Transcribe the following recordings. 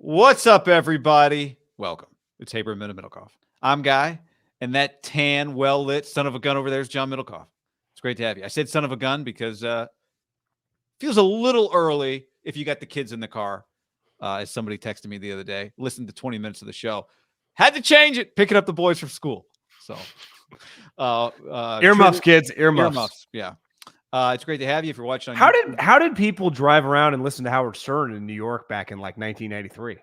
What's up, everybody? Welcome. It's Haberman and Middlecoff. I'm Guy, and that tan, well-lit son of a gun over there is John Middlecoff. It's great to have you. I said son of a gun because feels a little early if you got the kids in the car, as somebody texted me the other day. Listened to 20 minutes of the show. Had to change it, picking up the boys from school. So, earmuffs, kids, earmuffs. Yeah. It's great to have you if you're watching on YouTube. How did people drive around and listen to Howard Stern in New York back in like 1993?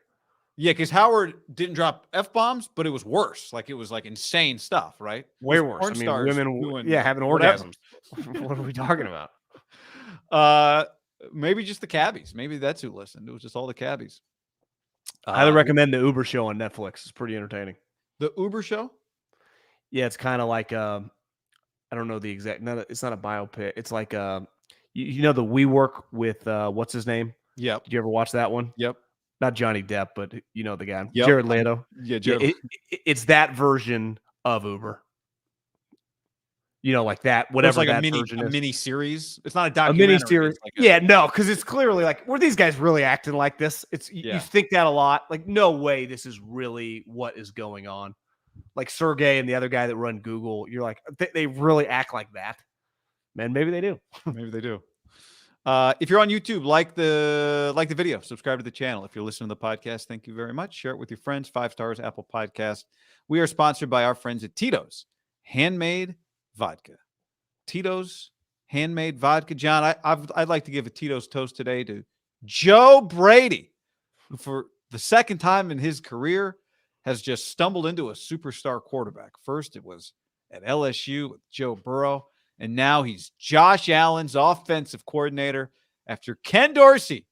Yeah, because Howard didn't drop F-bombs, but it was worse. Like, it was like insane stuff, right? Way worse. I mean, women, having orgasms. What are we talking about? Maybe just the cabbies. Maybe that's who listened. It was just all the cabbies. I highly recommend the Uber show on Netflix. It's pretty entertaining. The Uber show? Yeah, it's kind of like I don't know the exact. It's not a biopic. It's like you know the We Work with what's his name? Yep. Did you ever watch that one? Yep. Not Johnny Depp, but you know the guy, yep. Jared Leto. Yeah, Jared. It's that version of Uber. You know, like that, whatever like that version is. A mini series. It's not a documentary. A mini series. Like no, because it's clearly like, were these guys really acting like this? You think that a lot. Like, no way this is really what is going on. Like Sergey and the other guy that run Google, you're like, they really act like that. Man, maybe they do. Maybe they do. If you're on YouTube, like the video, subscribe to the channel. If you're listening to the podcast, thank you very much. Share it with your friends. 5 stars, Apple Podcast. We are sponsored by our friends at Tito's Handmade Vodka. Tito's Handmade Vodka. John, I'd like to give a Tito's toast today to Joe Brady, who for the second time in his career has just stumbled into a superstar quarterback. First, it was at LSU with Joe Burrow, and now he's Josh Allen's offensive coordinator after Ken Dorsey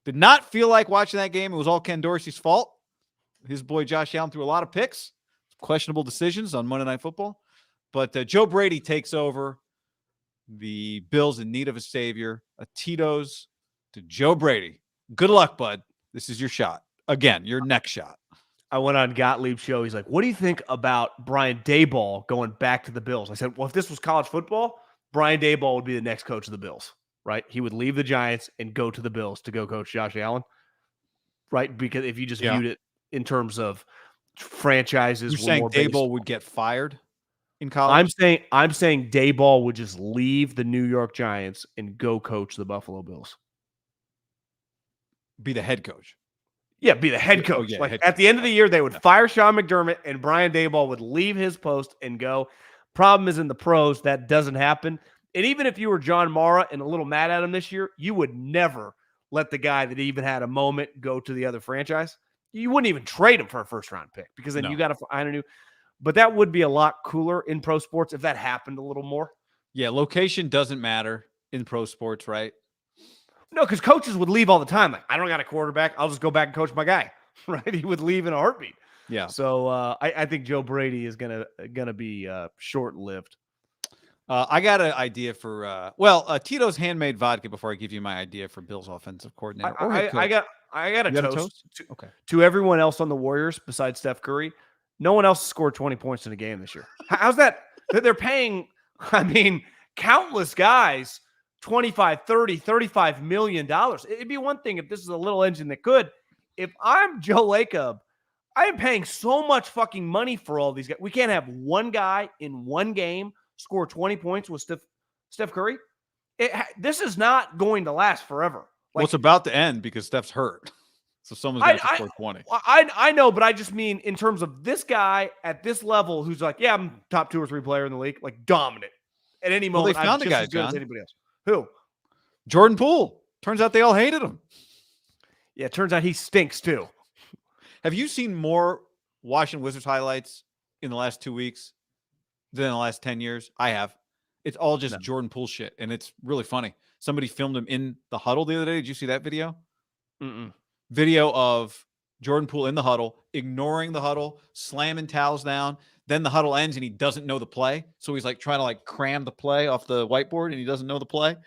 did not feel like watching that game. It was all Ken Dorsey's fault. His boy Josh Allen threw a lot of picks, questionable decisions on Monday Night Football. But Joe Brady takes over the Bills in need of a savior. A Tito's to Joe Brady. Good luck, bud. This is your shot. Again, your next shot. I went on Gottlieb's show. He's like, what do you think about Brian Daboll going back to the Bills? I said, well, if this was college football, Brian Daboll would be the next coach of the Bills, right? He would leave the Giants and go to the Bills to go coach Josh Allen, right? Because if you just viewed it in terms of franchises. You're saying Daboll would get fired in college? I'm saying Daboll would just leave the New York Giants and go coach the Buffalo Bills. Be the head coach. Yeah, be the head coach. Oh, yeah, like head at the end of the year, they would fire Sean McDermott and Brian Daboll would leave his post and go. Problem is in the pros, that doesn't happen. And even if you were John Mara and a little mad at him this year, you would never let the guy that even had a moment go to the other franchise. You wouldn't even trade him for a first-round pick because then you got to find a new. But that would be a lot cooler in pro sports if that happened a little more. Yeah, location doesn't matter in pro sports, right? No, because coaches would leave all the time. Like, I don't got a quarterback. I'll just go back and coach my guy. Right? He would leave in a heartbeat. Yeah. So I think Joe Brady is gonna be short-lived. I got an idea for Tito's Handmade Vodka. Before I give you my idea for Bill's offensive coordinator, I got a toast to everyone else on the Warriors besides Steph Curry. No one else scored 20 points in a game this year. How's that? They're paying, countless guys $25, $30, $35 million. It'd be one thing if this is a little engine that could. If I'm Joe Lacob, I am paying so much fucking money for all these guys. We can't have one guy in one game score 20 points with Steph Curry. This is not going to last forever. Well, it's about to end because Steph's hurt. So someone's going to score 20. I know, but I just mean in terms of this guy at this level who's like, yeah, I'm top 2 or 3 player in the league, like dominant. At any moment, they found I'm a just guy, as good John. as anybody else. Who? Jordan Poole. Turns out they all hated him. Yeah, it turns out he stinks too. Have you seen more Washington Wizards highlights in the last 2 weeks than in the last 10 years? I have. It's all just Jordan Poole shit, and it's really funny. Somebody filmed him in the huddle the other day. Did you see that video? Mm-mm. Video of Jordan Poole in the huddle, ignoring the huddle, slamming towels down. Then the huddle ends, and he doesn't know the play. So he's like trying to cram the play off the whiteboard, and he doesn't know the play.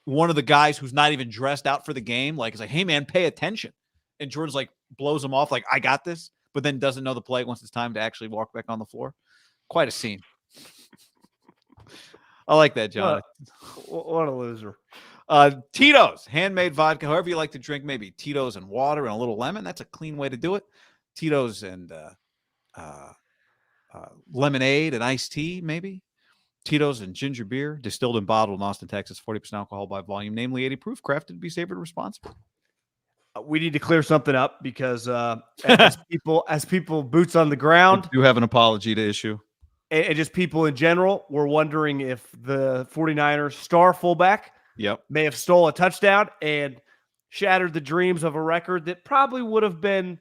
One of the guys who's not even dressed out for the game, is like, hey, man, pay attention. And Jordan's like, blows him off, like, I got this, but then doesn't know the play once it's time to actually walk back on the floor. Quite a scene. I like that, John. What a loser. Tito's, handmade vodka, however you like to drink, maybe Tito's and water and a little lemon. That's a clean way to do it. Tito's and lemonade and iced tea, maybe. Tito's and ginger beer, distilled and bottled in Austin, Texas, 40% alcohol by volume, namely 80 proof, crafted to be savored responsibly. We need to clear something up because as people boots on the ground, you have an apology to issue. And just people in general, we're wondering if the 49ers star fullback may have stole a touchdown and shattered the dreams of a record that probably would have been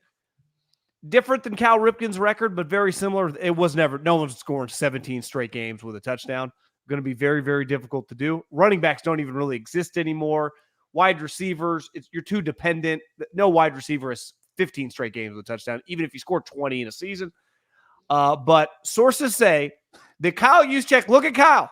different than Cal Ripken's record, but very similar. It was no one's scoring 17 straight games with a touchdown. Going to be very, very difficult to do. Running backs don't even really exist anymore. Wide receivers, you're too dependent. No wide receiver has 15 straight games with a touchdown, even if you score 20 in a season. But sources say that Kyle Juszczyk, look at Kyle,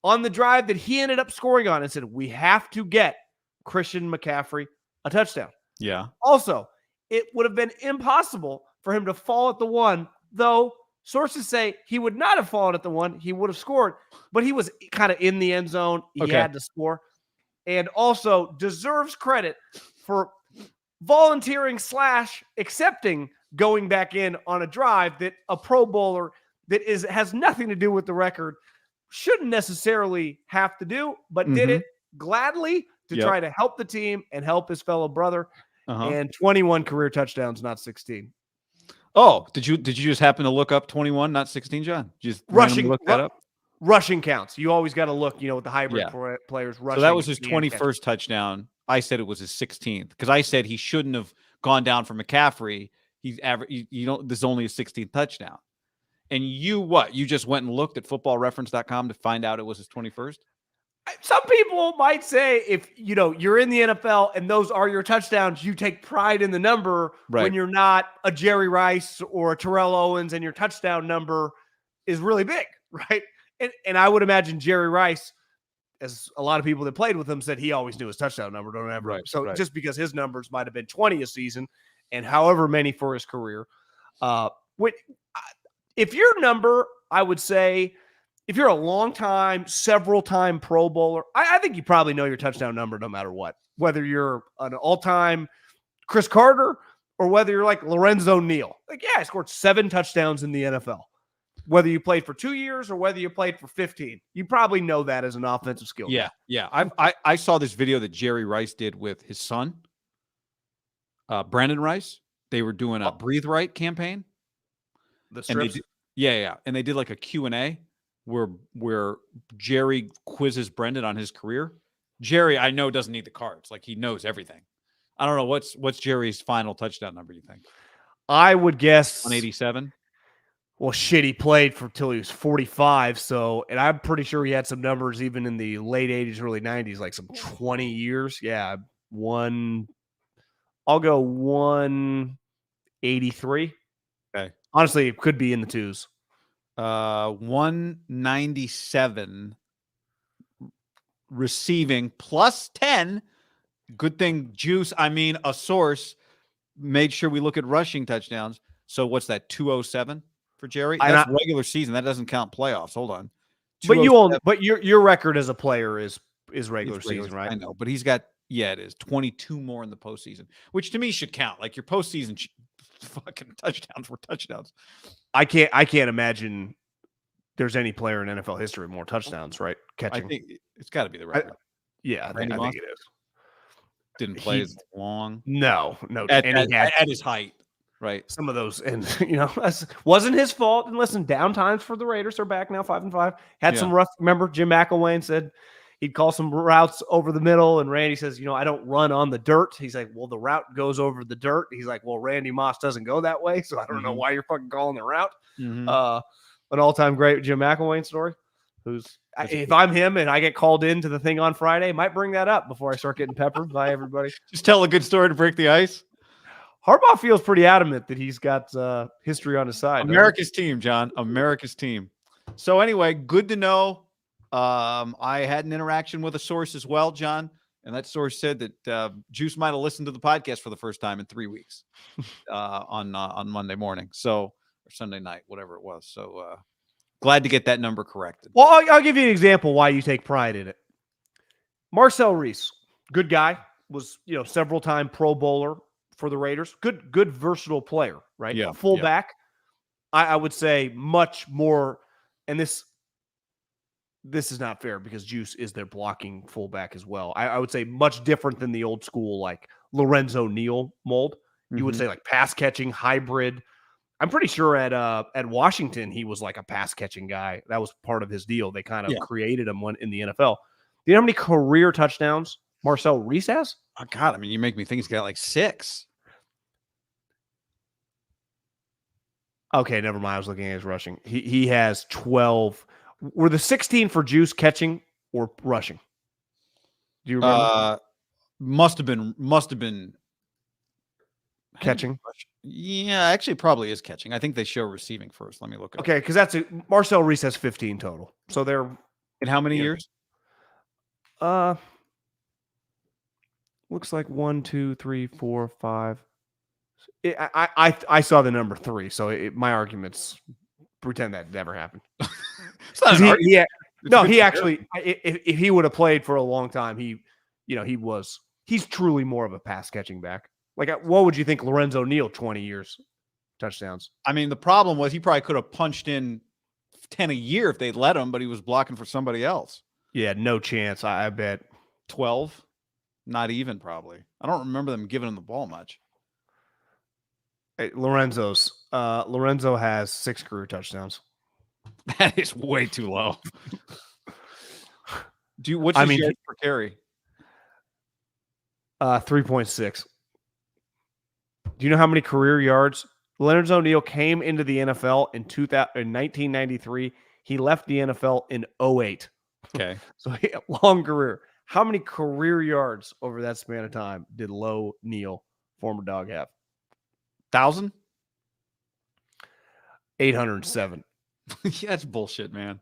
on the drive that he ended up scoring on and said, we have to get Christian McCaffrey a touchdown. Yeah. Also, it would have been impossible for him to fall at the one, though sources say he would not have fallen at the one. He would have scored, but he was kind of in the end zone. He had to score. And also deserves credit for volunteering / accepting going back in on a drive that a Pro Bowler that has nothing to do with the record shouldn't necessarily have to do, but did it gladly to try to help the team and help his fellow brother. And 21 career touchdowns, not 16. Oh, did you just happen to look up 21, not 16, John? Just look that up. Rushing counts. You always got to look, with the hybrid players rushing. So that was his 21st touchdown. I said it was his 16th because I said he shouldn't have gone down for McCaffrey. He's average. This is only a 16th touchdown. And you just went and looked at footballreference.com to find out it was his 21st? Some people might say if, you're in the NFL and those are your touchdowns, you take pride in the number when you're not a Jerry Rice or a Terrell Owens and your touchdown number is really big, right? And I would imagine Jerry Rice, as a lot of people that played with him said, he always knew his touchdown number. Don't ever. Just because his numbers might have been 20 a season and however many for his career. If your number, I would say, if you're a long-time, several-time Pro Bowler, I think you probably know your touchdown number no matter what. Whether you're an all-time Chris Carter or whether you're like Lorenzo Neal. I scored 7 touchdowns in the NFL. Whether you played for 2 years or whether you played for 15. You probably know that as an offensive skill. Yeah. I saw this video that Jerry Rice did with his son, Brandon Rice. They were doing a Breathe Right campaign. The strips? And they did like a Q&A where Jerry quizzes Brendan on his career. Jerry, I know, doesn't need the cards. Like, he knows everything. I don't know. What's Jerry's final touchdown number, you think? I would guess 187. Well, he played till he was 45. So, and I'm pretty sure he had some numbers even in the late 80s, early 90s, like some 20 years. Yeah. I'll go 183. Okay. Honestly, it could be in the twos. 197 receiving plus 10. Good thing a source made sure we look at rushing touchdowns. So what's that? 207 for Jerry? That's regular season. That doesn't count playoffs. Hold on. But your record as a player is regular season, right? I know, but he's got it is 22 more in the postseason, which to me should count. Like, your postseason fucking touchdowns were touchdowns. I can't imagine there's any player in NFL history with more touchdowns, right? Catching. I think it's got to be the record. I think it is. Didn't play as long. No. At his height, right? Some of those, and wasn't his fault. And listen, downtimes for the Raiders. They're back now, 5-5. Had some rough. Remember, Jim McElwain said he'd call some routes over the middle, and Randy says, I don't run on the dirt. He's like, well, the route goes over the dirt. He's like, well, Randy Moss doesn't go that way, so I don't know why you're fucking calling the route. An all-time great Jim McElwain story. If I'm him and I get called into the thing on Friday, might bring that up before I start getting peppered by everybody. Just tell a good story to break the ice. Harbaugh feels pretty adamant that he's got history on his side. America's team, John. America's team. So anyway, good to know. I had an interaction with a source as well, John, and that source said that Juice might have listened to the podcast for the first time in 3 weeks on Monday morning, or Sunday night, whatever it was. So glad to get that number corrected. Well, I'll give you an example why you take pride in it. Marcel Reese, good guy, was several-time Pro Bowler for the Raiders. Good versatile player, right? Yeah. Fullback. Yeah. I would say much more, and this is not fair because Juice is their blocking fullback as well. I would say much different than the old school like Lorenzo Neal mold. You would say like pass catching hybrid. I'm pretty sure at Washington he was like a pass catching guy. That was part of his deal. They kind of created him in the NFL. Do you know how many career touchdowns Marcel Reese has? Oh God, I mean, you make me think he's got like 6. Okay, never mind. I was looking at his rushing. He has 12. Were the 16 for Juice catching or rushing? Do you remember? Must have been catching. Yeah, actually probably is catching. I think they show receiving first. Let me look at Okay, because that's Marcel Reese has 15 total. So they're in how many years? Looks like 1, 2, 3, 4, 5. I saw the number 3, so my arguments pretend that never happened. It's not an argument. He actually, if he would have played for a long time, he's truly more of a pass catching back. Like, what would you think Lorenzo Neal 20 years touchdowns? I mean, the problem was he probably could have punched in 10 a year if they'd let him, but he was blocking for somebody else. Yeah, no chance. I bet 12, not even probably. I don't remember them giving him the ball much. Hey, Lorenzo has 6 career touchdowns. That is way too low. What's his yards per carry? 3.6. Do you know how many career yards Lorenzo Neal came into the NFL in 1993? He left the NFL in 2008. Okay. So long career. How many career yards over that span of time did Low Neal, former Dog, have? 1,000? 807. Yeah, that's bullshit, man.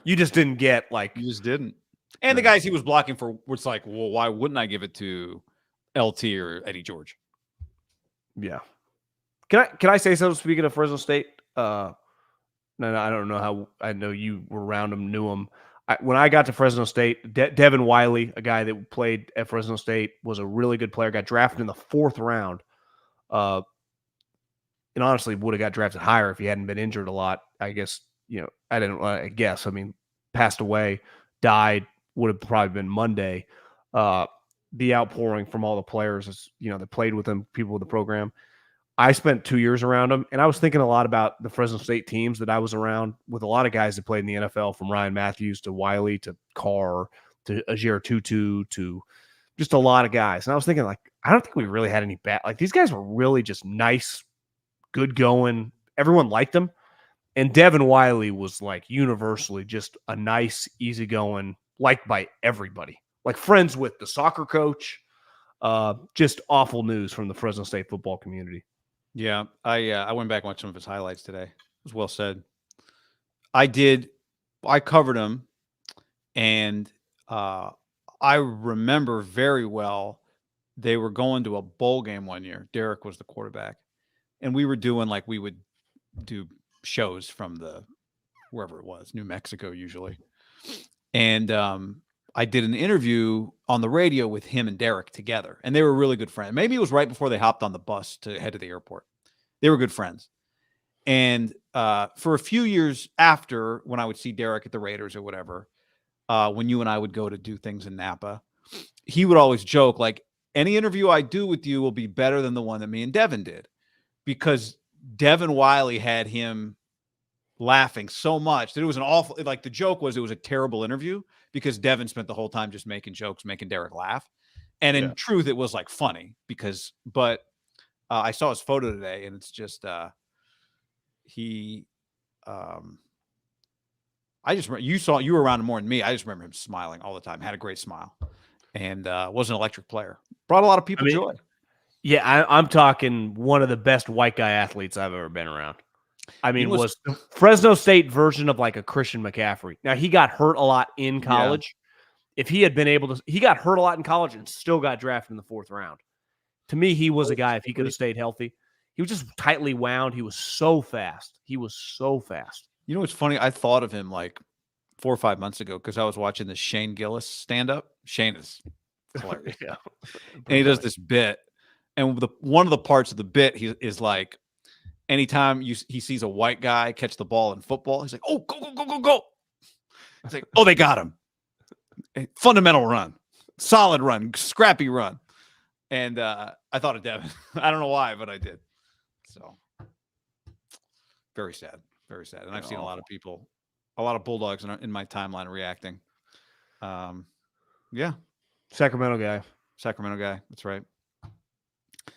You just didn't get like. You just didn't. And the guys he was blocking for, it's like, well, why wouldn't I give it to LT or Eddie George? Yeah. Can I say something? Speaking of Fresno State, no, I don't know how. I know you were around them, knew them. When I got to Fresno State, Devon Wylie, a guy that played at Fresno State, was a really good player. Got drafted in the 4th round. And honestly, would have got drafted higher if he hadn't been injured a lot. I guess, I guess. I mean, passed away, died, would have probably been Monday. The outpouring from all the players, that played with him, people with the program. I spent 2 years around him, and I was thinking a lot about the Fresno State teams that I was around with a lot of guys that played in the NFL, from Ryan Matthews to Wiley to Carr to Ajir Tutu to just a lot of guys. And I was thinking, like, I don't think we really had any bad. Like, these guys were really just nice, good going. Everyone liked them. And Devon Wylie was like universally just a nice, easygoing, liked by everybody. Like friends with the soccer coach. Just awful news from the Fresno State football community. Yeah, I went back and watched some of his highlights today. It was well said. I covered him, and I remember very well they were going to a bowl game one year. Derek was the quarterback, and we would do shows from wherever it was, New Mexico usually. And I did an interview on the radio with him and Derek together, and they were really good friends. Maybe it was right before they hopped on the bus to head to the airport. They were good friends. And for a few years after, when I would see Derek at the Raiders or whatever, when you and I would go to do things in Napa, he would always joke, like, any interview I do with you will be better than the one that me and Devin did, because Devon Wylie had him laughing so much that it was the joke was it was a terrible interview because Devin spent the whole time just making jokes, making Derek laugh. And in truth, it was like funny but I saw his photo today, and it's just, I just remember, you were around him more than me. I just remember him smiling all the time, had a great smile, and was an electric player. Brought a lot of people joy. Yeah, I'm talking one of the best white guy athletes I've ever been around. I mean, was the Fresno State version of like a Christian McCaffrey. Now, he got hurt a lot in college. Yeah. If he had been able to, he got hurt a lot in college and still got drafted in the 4th round. To me, he was a guy, if he could have stayed healthy, he was just tightly wound. He was so fast. You know what's funny? I thought of him like 4 or 5 months ago because I was watching the Shane Gillis stand-up. Shane is hilarious. Yeah. And he does this bit. And one of the parts of the bit is like, anytime he sees a white guy catch the ball in football, he's like, oh, go, go, go, go, go. It's like, oh, they got him. A fundamental run. Solid run. Scrappy run. And I thought of Devon. I don't know why, but I did. So very sad. Very sad. And I've seen a lot of Bulldogs in my timeline reacting. Yeah. Sacramento guy. That's right.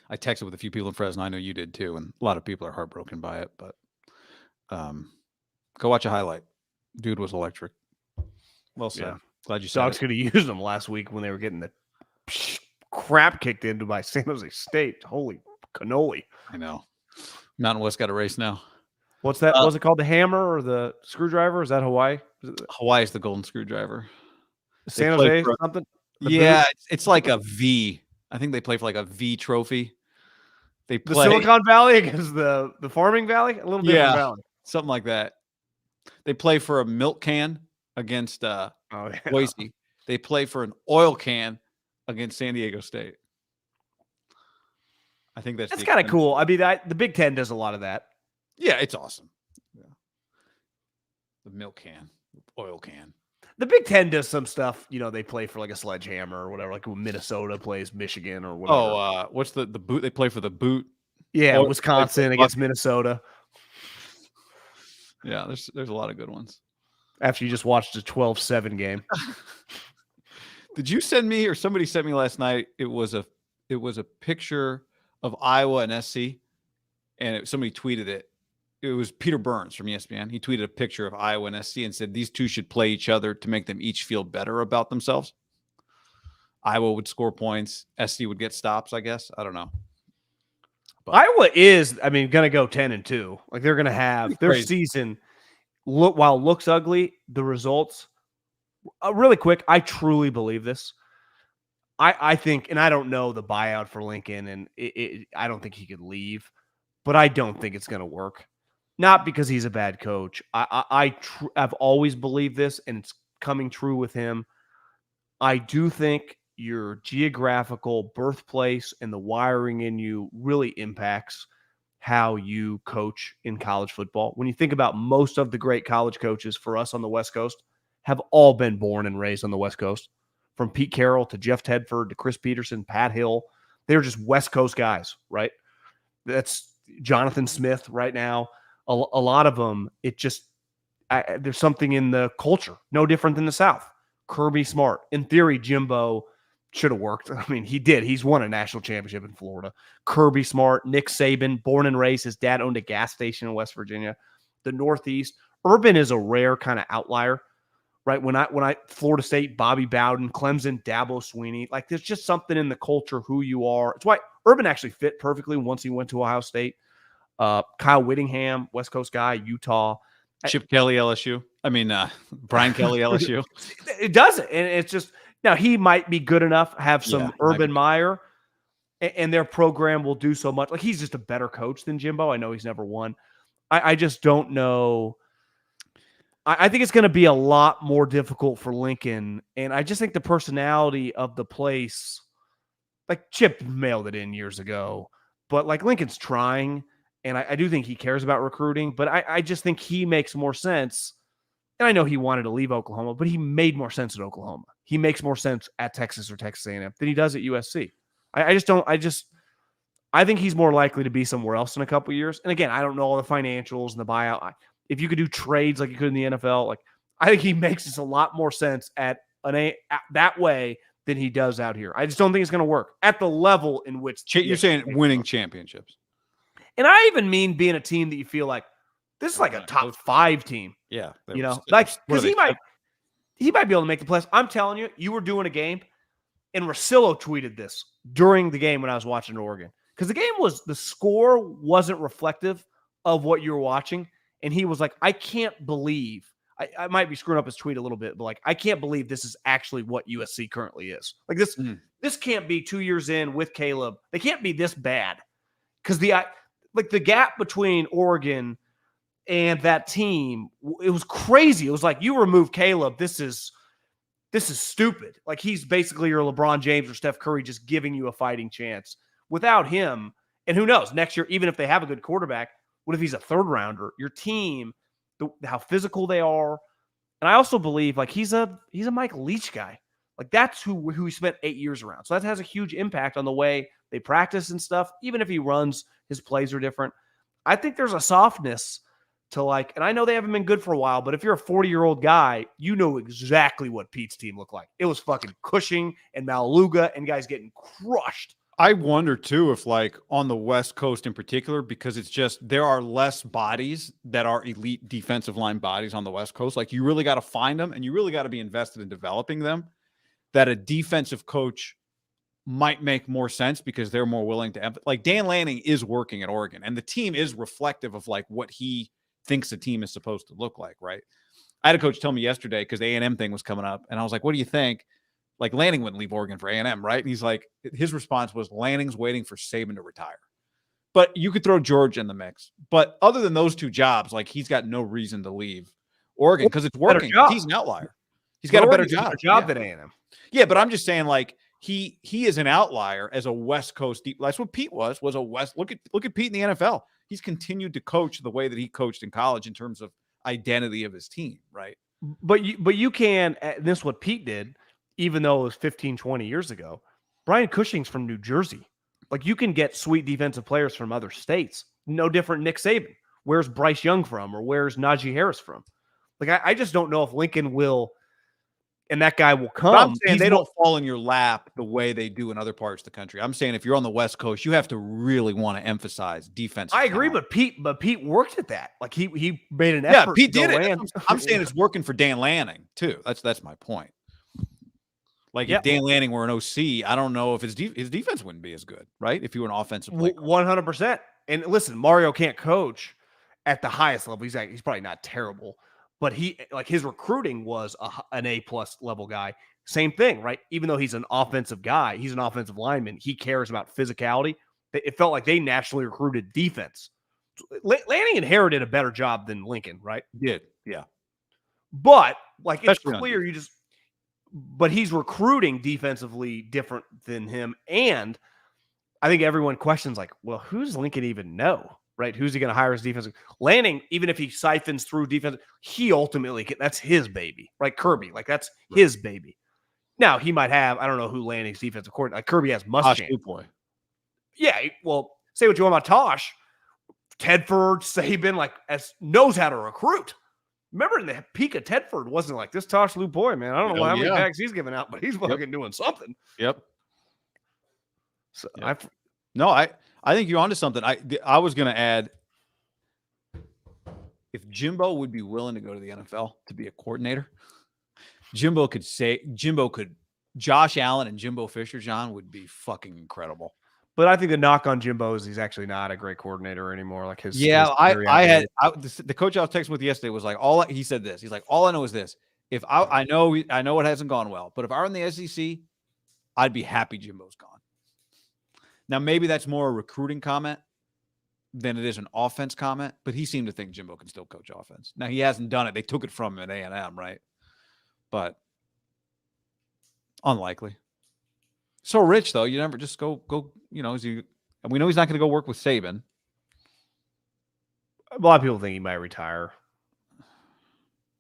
I texted with a few people in Fresno. I know you did too. And a lot of people are heartbroken by it, but go watch a highlight. Dude was electric. Well said. Yeah. Glad you said Dogs could have used them last week when they were getting the crap kicked into by San Jose State. Holy cannoli. I know. Mountain West got a race now. What's that? Was it called the hammer or the screwdriver? Is that Hawaii? Hawaii is the golden screwdriver. San Jose something? Yeah, it's like a V. I think they play for like a V trophy. They play the Silicon Valley against the Farming Valley? A little different valley. Something like that. They play for a milk can against Boise. They play for an oil can against San Diego State. I think that's kind of cool. I mean, the Big Ten does a lot of that. Yeah, it's awesome. Yeah. The milk can, oil can. The Big Ten does some stuff. They play for like a sledgehammer or whatever. Like when Minnesota plays Michigan or whatever. Oh, what's the boot? They play for the boot. Yeah, Wisconsin against Minnesota. Yeah, there's a lot of good ones. After you just watched a 12-7 game. Did you send me or somebody sent me last night? It was a picture of Iowa and SC, and somebody tweeted it. It was Peter Burns from ESPN. He tweeted a picture of Iowa and SC and said these two should play each other to make them each feel better about themselves. Iowa would score points. SC would get stops, I guess. I don't know. But Iowa is, going to go 10-2. Like they're going to have their season. While it looks ugly, the results. Really quick, I truly believe this. I think, and I don't know the buyout for Lincoln, and I don't think he could leave, but I don't think it's going to work. Not because he's a bad coach. I've always believed this, and it's coming true with him. I do think your geographical birthplace and the wiring in you really impacts how you coach in college football. When you think about most of the great college coaches for us on the West Coast have all been born and raised on the West Coast, from Pete Carroll to Jeff Tedford to Chris Peterson, Pat Hill. They're just West Coast guys, right? That's Jonathan Smith right now. A lot of them, there's something in the culture, no different than the South. Kirby Smart. In theory, Jimbo should have worked. I mean, he did. He's won a national championship in Florida. Kirby Smart, Nick Saban, born and raised. His dad owned a gas station in West Virginia. The Northeast. Urban is a rare kind of outlier, right? When I Florida State, Bobby Bowden, Clemson, Dabo Swinney, like there's just something in the culture, who you are. It's why Urban actually fit perfectly once he went to Ohio State. Kyle Whittingham, West Coast guy, Utah. Chip Kelly, LSU. Brian Kelly, LSU. It doesn't. And it's just, now he might be good enough, have some Urban Meyer, and their program will do so much. Like he's just a better coach than Jimbo. I know he's never won. I just don't know. I think it's going to be a lot more difficult for Lincoln. And I just think the personality of the place, like Chip mailed it in years ago, but like Lincoln's trying. And I do think he cares about recruiting, but I just think he makes more sense. And I know he wanted to leave Oklahoma, but he made more sense at Oklahoma. He makes more sense at Texas or Texas A&M than he does at USC. I think he's more likely to be somewhere else in a couple of years. And again, I don't know all the financials and the buyout. If you could do trades like you could in the NFL, like I think he makes this a lot more sense at that way than he does out here. I just don't think it's going to work at the level in which you're saying winning championships. And I even mean being a team that you feel like this is like a top 5 team. Yeah. Because he might be able to make the playoffs. I'm telling you, you were doing a game, and Russillo tweeted this during the game when I was watching Oregon. Because the score wasn't reflective of what you were watching. And he was like, I can't believe, I might be screwing up his tweet a little bit, but like, I can't believe this is actually what USC currently is. Like this can't be 2 years in with Caleb. They can't be this bad. Because the gap between Oregon And that team, it was crazy. It was like, you remove Caleb, this is stupid. Like, he's basically your LeBron James or Steph Curry just giving you a fighting chance. Without him, and who knows, next year, even if they have a good quarterback, what if he's a third rounder? Your team, how physical they are. And I also believe, like, he's a Mike Leach guy. Like, that's who he spent 8 years around. So that has a huge impact on the way they practice and stuff. Even if he runs, his plays are different. I think there's a softness to, like, and I know they haven't been good for a while, but if you're a 40-year-old guy, you know exactly what Pete's team looked like. It was fucking Cushing and Maluga and guys getting crushed. I wonder too if, like, on the West Coast in particular, because it's just there are less bodies that are elite defensive line bodies on the West Coast. Like, you really got to find them and you really got to be invested in developing them. That a defensive coach might make more sense because they're more willing to, like, Dan Lanning is working at Oregon and the team is reflective of, like, what he thinks the team is supposed to look like, right? I had a coach tell me yesterday because the A&M thing was coming up and I was like, what do you think? Like, Lanning wouldn't leave Oregon for A&M, right? And he's like, his response was, Lanning's waiting for Saban to retire. But you could throw George in the mix. But other than those two jobs, like, he's got no reason to leave Oregon because it's working. He's an outlier. He's got a better job than A&M. Yeah, but I'm just saying, like, he is an outlier as a West Coast. That's what Pete was a West. Look at Pete in the NFL. He's continued to coach the way that he coached in college in terms of identity of his team, right? But you can, this is what Pete did, even though it was 15, 20 years ago. Brian Cushing's from New Jersey. Like, you can get sweet defensive players from other states. No different Nick Saban. Where's Bryce Young from? Or where's Najee Harris from? Like, I just don't know if Lincoln will, and that guy will come. But I'm saying they don't fall in your lap the way they do in other parts of the country. I'm saying if you're on the West Coast, you have to really want to emphasize defense. I agree, but Pete worked at that. Like, he made an effort. Yeah, Pete did it. I'm saying it's working for Dan Lanning too. That's my point. Like, if Dan Lanning were an OC, I don't know if his defense wouldn't be as good, right? If you were an offensive player. 100%. And listen, Mario can't coach at the highest level. He's probably not terrible, but his recruiting was an A+ level guy. Same thing, right? Even though he's an offensive guy, he's an offensive lineman. He cares about physicality. It felt like they nationally recruited defense. Lanning inherited a better job than Lincoln, right? Did, yeah. But, like, it's clear but he's recruiting defensively different than him. And I think everyone questions, like, well, who's Lincoln even know, right? Who's he going to hire as defensive? Lanning, even if he siphons through defense, he ultimately that's his baby, right? Kirby, like, that's his baby. Now, he might have, I don't know who Lanning's defensive coordinator, like, Kirby has Muschamp. Boy. Yeah, well, say what you want about Tosh. Tedford, Saban, like, knows how to recruit. Remember in the peak of Tedford, wasn't like this Tosh Lou boy, man. I don't know how many bags he's giving out, but he's fucking doing something. Yep. So I think you're onto something. I was going to add, if Jimbo would be willing to go to the NFL to be a coordinator, Josh Allen and Jimbo Fisher, John, would be fucking incredible. But I think the knock on Jimbo is he's actually not a great coordinator anymore. Like, the coach I was texting with yesterday was like, he said this. He's like, all I know is this. If I know it hasn't gone well, but if I were in the SEC, I'd be happy Jimbo's gone. Now, maybe that's more a recruiting comment than it is an offense comment, but he seemed to think Jimbo can still coach offense. Now, he hasn't done it. They took it from him at A&M, right? But unlikely. So rich, though. You never just go. We know he's not going to go work with Saban. A lot of people think he might retire.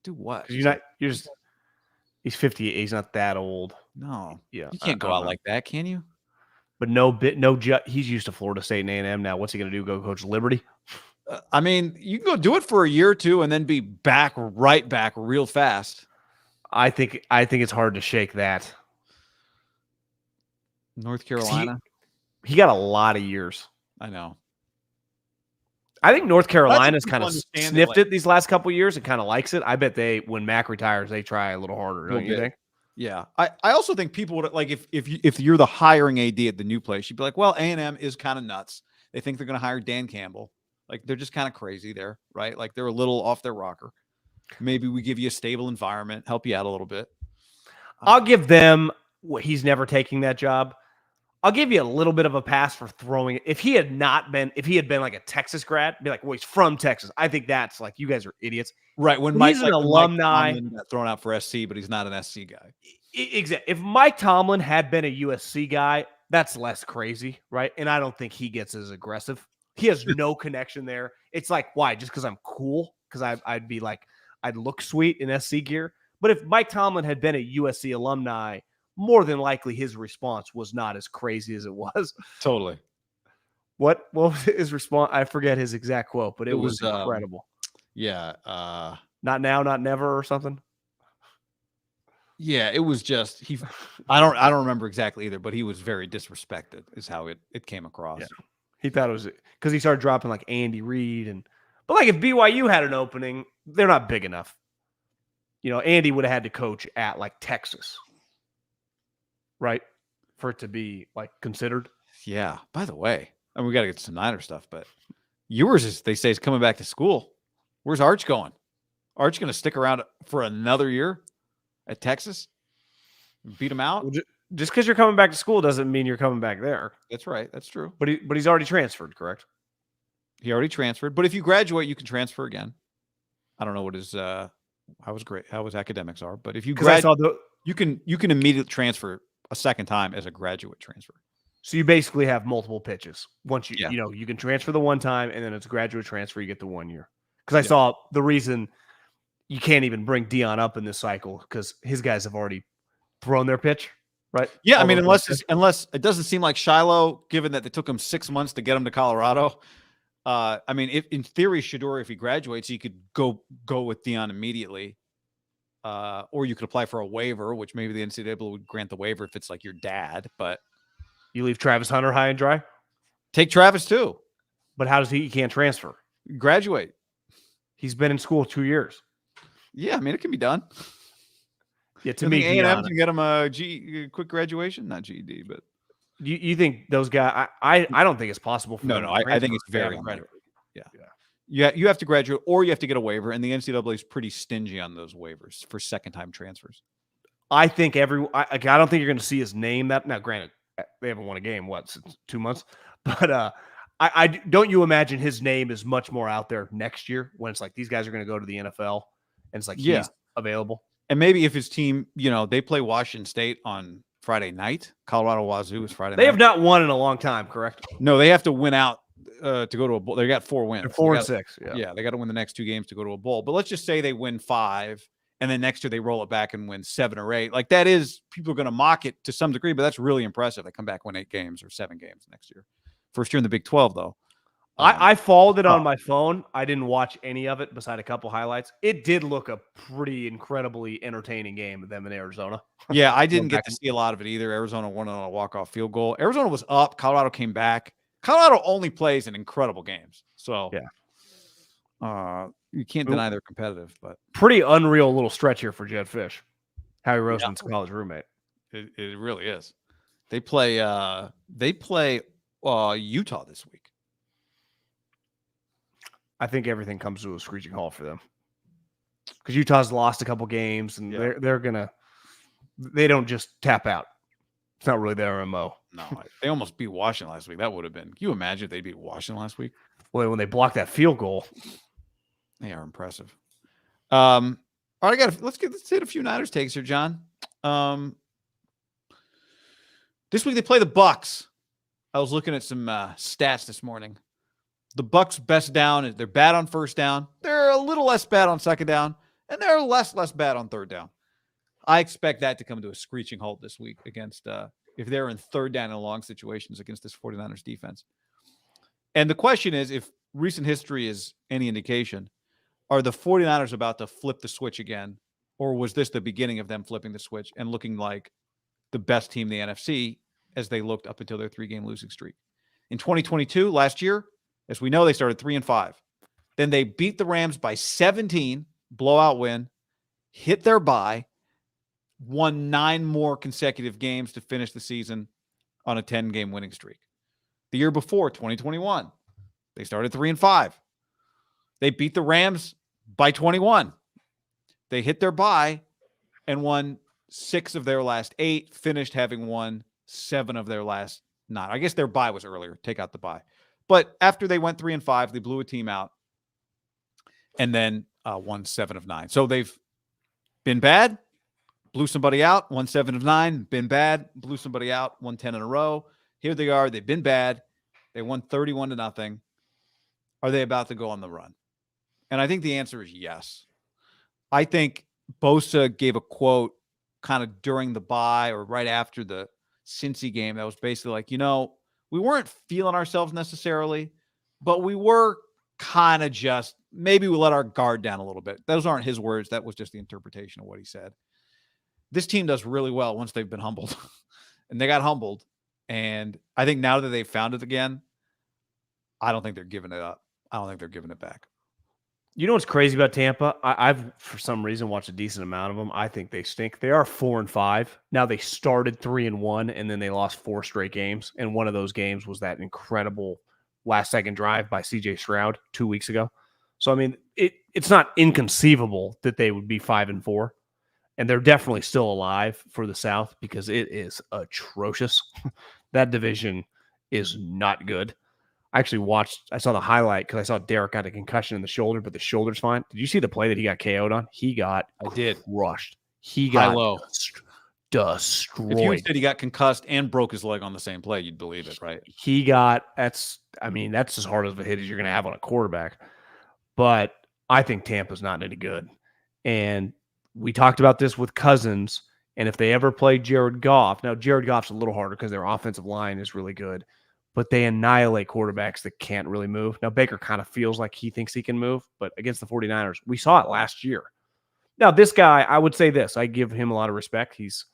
Do what? He's 58. He's not that old. No. Yeah. You can't go out like that, can you? But he's used to Florida State and A&M now. What's he going to do? Go coach Liberty? I mean, you can go do it for a year or two and then be right back real fast. I think it's hard to shake that. North Carolina. He got a lot of years. I know. I think North Carolina's kind of sniffed it these last couple of years and kind of likes it. I bet when Mac retires, they try a little harder. Don't you think? Yeah. I also think people would, like, if you're the hiring AD at the new place, you'd be like, well, A&M is kind of nuts. They think they're going to hire Dan Campbell. Like, they're just kind of crazy there, right? Like, they're a little off their rocker. Maybe we give you a stable environment, help you out a little bit. I'll give them. He's never taking that job. I'll give you a little bit of a pass for throwing it. If he had been like a Texas grad, be like, well, he's from Texas. I think that's like, you guys are idiots. Right. When he's an alumni, Mike got thrown out for SC, but he's not an SC guy. Exactly. If Mike Tomlin had been a USC guy, that's less crazy, right? And I don't think he gets as aggressive. He has no connection there. It's like, why? Just because I'm cool? Because I'd be like, I'd look sweet in SC gear. But if Mike Tomlin had been a USC alumni, more than likely his response was not as crazy as it was. Totally. What was his response? I forget his exact quote, but it was incredible. Yeah. Not now, not never, or something. Yeah, it was just I don't remember exactly either, but he was very disrespected is how it came across. Yeah. He thought it was because he started dropping like Andy Reid but like if BYU had an opening, they're not big enough. Andy would have had to coach at like Texas, right? For it to be like considered. Yeah. By the way, and we got to get to some Niner stuff, but Ewers they say is coming back to school. Where's Arch going? Arch going to stick around for another year at Texas? Beat him out? Well, just because you're coming back to school doesn't mean you're coming back there. That's right. That's true. But he's already transferred, correct? He already transferred. But if you graduate, you can transfer again. I don't know what his how his academics are, but if you graduate, you can immediately transfer a second time as a graduate transfer. So you basically have multiple pitches. Once you can transfer the one time, and then it's graduate transfer, you get the 1 year. Because I saw the reason you can't even bring Dion up in this cycle because his guys have already thrown their pitch, right? Yeah, I mean, unless it doesn't seem like Shiloh, given that it took him 6 months to get him to Colorado. I mean, if in theory, Shedeur, if he graduates, he could go with Dion immediately. Or you could apply for a waiver, which maybe the NCAA would grant the waiver if it's like your dad. But you leave Travis Hunter high and dry. Take Travis too. But how does he can't transfer? Graduate. He's been in school 2 years. Yeah, I mean, it can be done. Yeah, to me, A&M can get him a quick graduation, not GED, but you think those guys? I don't think it's possible for them. No, I think it's very unlikely. Yeah. You have to graduate, or you have to get a waiver, and the NCAA is pretty stingy on those waivers for second-time transfers. I think I don't think you're going to see his name. Now, granted, they haven't won a game since 2 months, but I don't you imagine his name is much more out there next year when it's like these guys are going to go to the NFL and it's like he's available. And maybe if his team, they play Washington State on Friday night. Colorado Wazoo is Friday night. They have not won in a long time, correct? No, they have to win out to go to a bowl. They got 4 wins. They're 4-6. Yeah, they got to win the next 2 games to go to a bowl. But let's just say they win 5, and then next year they roll it back and win 7 or 8. Like that is, people are going to mock it to some degree, but that's really impressive. They come back, win 8 games or 7 games next year. First year in the Big 12, though. I followed it on my phone. I didn't watch any of it beside a couple highlights. It did look a pretty incredibly entertaining game with them in Arizona. Yeah, I didn't get to see a lot of it either. Arizona won on a walk-off field goal. Arizona was up. Colorado came back. Colorado only plays in incredible games. So, you can't deny they're competitive. But pretty unreal little stretch here for Jed Fish, Howie Roseman's college roommate. It really is. They play Utah this week. I think everything comes to a screeching halt for them because Utah's lost a couple games and they don't just tap out. It's not really their MO. No, they almost beat Washington last week. That would have been. Can you imagine if they beat Washington last week? Well, when they blocked that field goal, they are impressive. All right, let's hit a few Niners takes here, John. This week they play the Bucs. I was looking at some stats this morning. The Bucs' best down is they're bad on first down. They're a little less bad on second down, and they're less bad on third down. I expect that to come to a screeching halt this week against if they're in third down and long situations against this 49ers defense. And the question is, if recent history is any indication, are the 49ers about to flip the switch again, or was this the beginning of them flipping the switch and looking like the best team in the NFC as they looked up until their 3-game losing streak? In 2022, last year, as we know, they started 3-5. Then they beat the Rams by 17, blowout win, hit their bye, won 9 more consecutive games to finish the season on a 10-game winning streak. The year before, 2021, they started 3-5. They beat the Rams by 21. They hit their bye and won 6 of their last 8, finished having won 7 of their last not. I guess their bye was earlier. Take out the bye. But after they went 3-5, they blew a team out and then won 7 of 9. So they've been bad, blew somebody out, won 7 of 9, been bad, blew somebody out, won 10 in a row. Here they are. They've been bad. They won 31-0. Are they about to go on the run? And I think the answer is yes. I think Bosa gave a quote kind of during the bye or right after the Cincy game that was basically like, we weren't feeling ourselves necessarily, but we were kind of just, maybe we let our guard down a little bit. Those aren't his words. That was just the interpretation of what he said. This team does really well once they've been humbled. And they got humbled. And I think now that they've found it again, I don't think they're giving it up. I don't think they're giving it back. You know what's crazy about Tampa? I've, for some reason, watched a decent amount of them. I think they stink. They are 4-5. Now they started 3-1, and then they lost 4 straight games. And one of those games was that incredible last-second drive by C.J. Stroud 2 weeks ago. So, I mean, it's not inconceivable that they would be 5-4. And they're definitely still alive for the South because it is atrocious. That division is not good. I saw the highlight because I saw Derek got a concussion in the shoulder, but the shoulder's fine. Did you see the play that he got KO'd on? He got crushed. He got destroyed. If you said he got concussed and broke his leg on the same play, you'd believe it, right? That's as hard of a hit as you're going to have on a quarterback. But I think Tampa's not any good. And we talked about this with Cousins, and if they ever play Jared Goff, now Jared Goff's a little harder because their offensive line is really good, but they annihilate quarterbacks that can't really move. Now, Baker kind of feels like he thinks he can move, but against the 49ers, we saw it last year. Now, this guy, I would say this. I give him a lot of respect. He's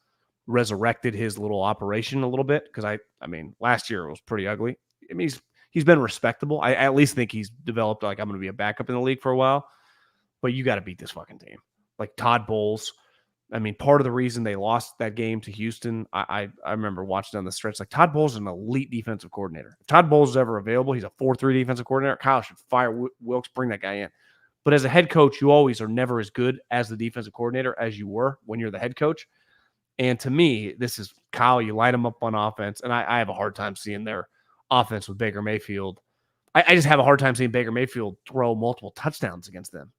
resurrected his little operation a little bit because, I mean, last year it was pretty ugly. I mean, he's been respectable. I at least think he's developed like I'm going to be a backup in the league for a while, but you got to beat this fucking team. Like Todd Bowles. I mean, part of the reason they lost that game to Houston, I remember watching down the stretch, like Todd Bowles is an elite defensive coordinator. If Todd Bowles is ever available, he's a 4-3 defensive coordinator. Kyle should fire Wilks, bring that guy in. But as a head coach, you always are never as good as the defensive coordinator as you were when you're the head coach. And to me, this is Kyle, you light them up on offense, and I have a hard time seeing their offense with Baker Mayfield. I just have a hard time seeing Baker Mayfield throw multiple touchdowns against them.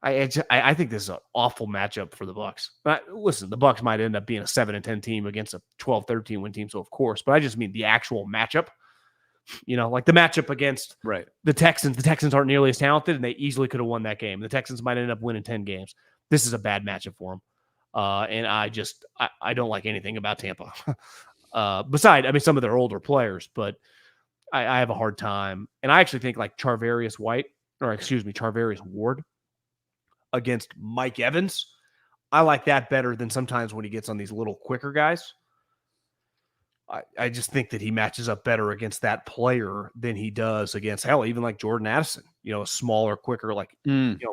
I think this is an awful matchup for the Bucs. But listen, the Bucs might end up being a 7-10 team against a 12-13 win team, so of course. But I just mean the actual matchup. Like the matchup against the Texans. The Texans aren't nearly as talented, and they easily could have won that game. The Texans might end up winning 10 games. This is a bad matchup for them. And I don't like anything about Tampa. Besides, I mean, some of their older players, but I have a hard time. And I actually think like Charvarius Ward against Mike Evans, I like that better than sometimes when he gets on these little quicker guys. I just think that he matches up better against that player than he does against, hell, even like Jordan Addison, a smaller, quicker, like,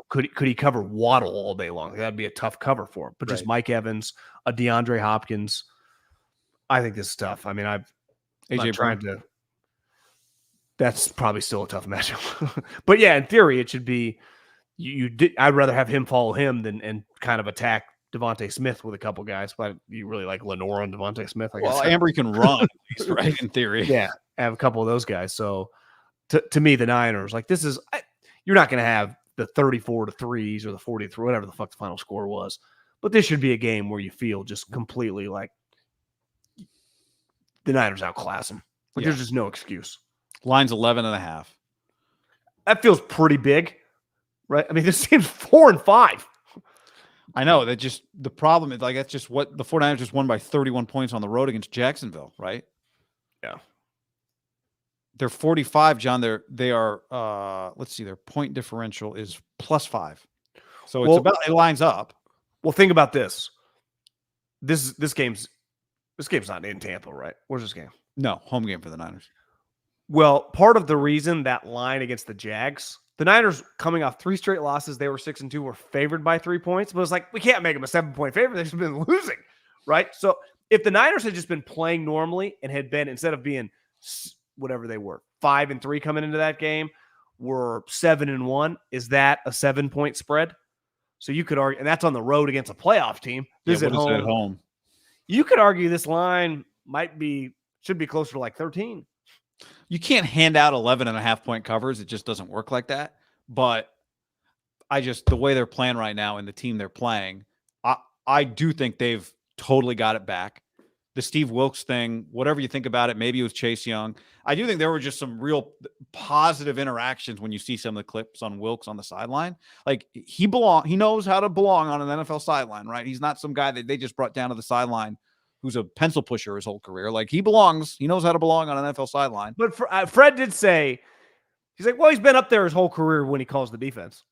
could he cover Waddle all day long? That'd be a tough cover for him. But just Mike Evans, a DeAndre Hopkins, I think this is tough. I mean, that's probably still a tough matchup. But yeah, in theory, it should be, I'd rather have him follow him and kind of attack Devontae Smith with a couple guys, but you really like Lenore and Devontae Smith. Well, Ambry can run, at least, right? In theory. Yeah, I have a couple of those guys. So to me, the Niners, like this is, you're not going to have the 34-3s or the 43, whatever the fuck the final score was. But this should be a game where you feel just completely like the Niners outclass them. Like there's just no excuse. Line's 11.5. That feels pretty big, right? I mean, this team's 4-5. I know that just the problem is like that's just what the 49ers just won by 31 points on the road against Jacksonville, right? Yeah. They're 45, John. They are let's see, their point differential is +5. So it lines up. Well, think about this. This game's not in Tampa, right? Where's this game? No, home game for the Niners. Well, part of the reason that line against the Jags, the Niners coming off 3 straight losses, they were 6-2, were favored by 3 points, but it's like, we can't make them a 7-point favorite. They've just been losing, right? So if the Niners had just been playing normally and had been, instead of being whatever they were, 5-3 coming into that game, were 7-1, is that a 7-point spread? So you could argue, and that's on the road against a playoff team. This is at home. You You could argue this line might be Should be closer to like 13. You can't hand out 11.5-point covers. It just doesn't work like that. But the way they're playing right now and the team they're playing, I do think they've totally got it back. The Steve Wilks thing, whatever you think about it, maybe it was Chase Young. I do think there were just some real positive interactions when you see some of the clips on Wilks on the sideline. Like he knows how to belong on an NFL sideline, right? He's not some guy that they just brought down to the sideline who's a pencil pusher his whole career. Like he belongs. He knows how to belong on an NFL sideline. But Fred did say, he's like, well, he's been up there his whole career when he calls the defense.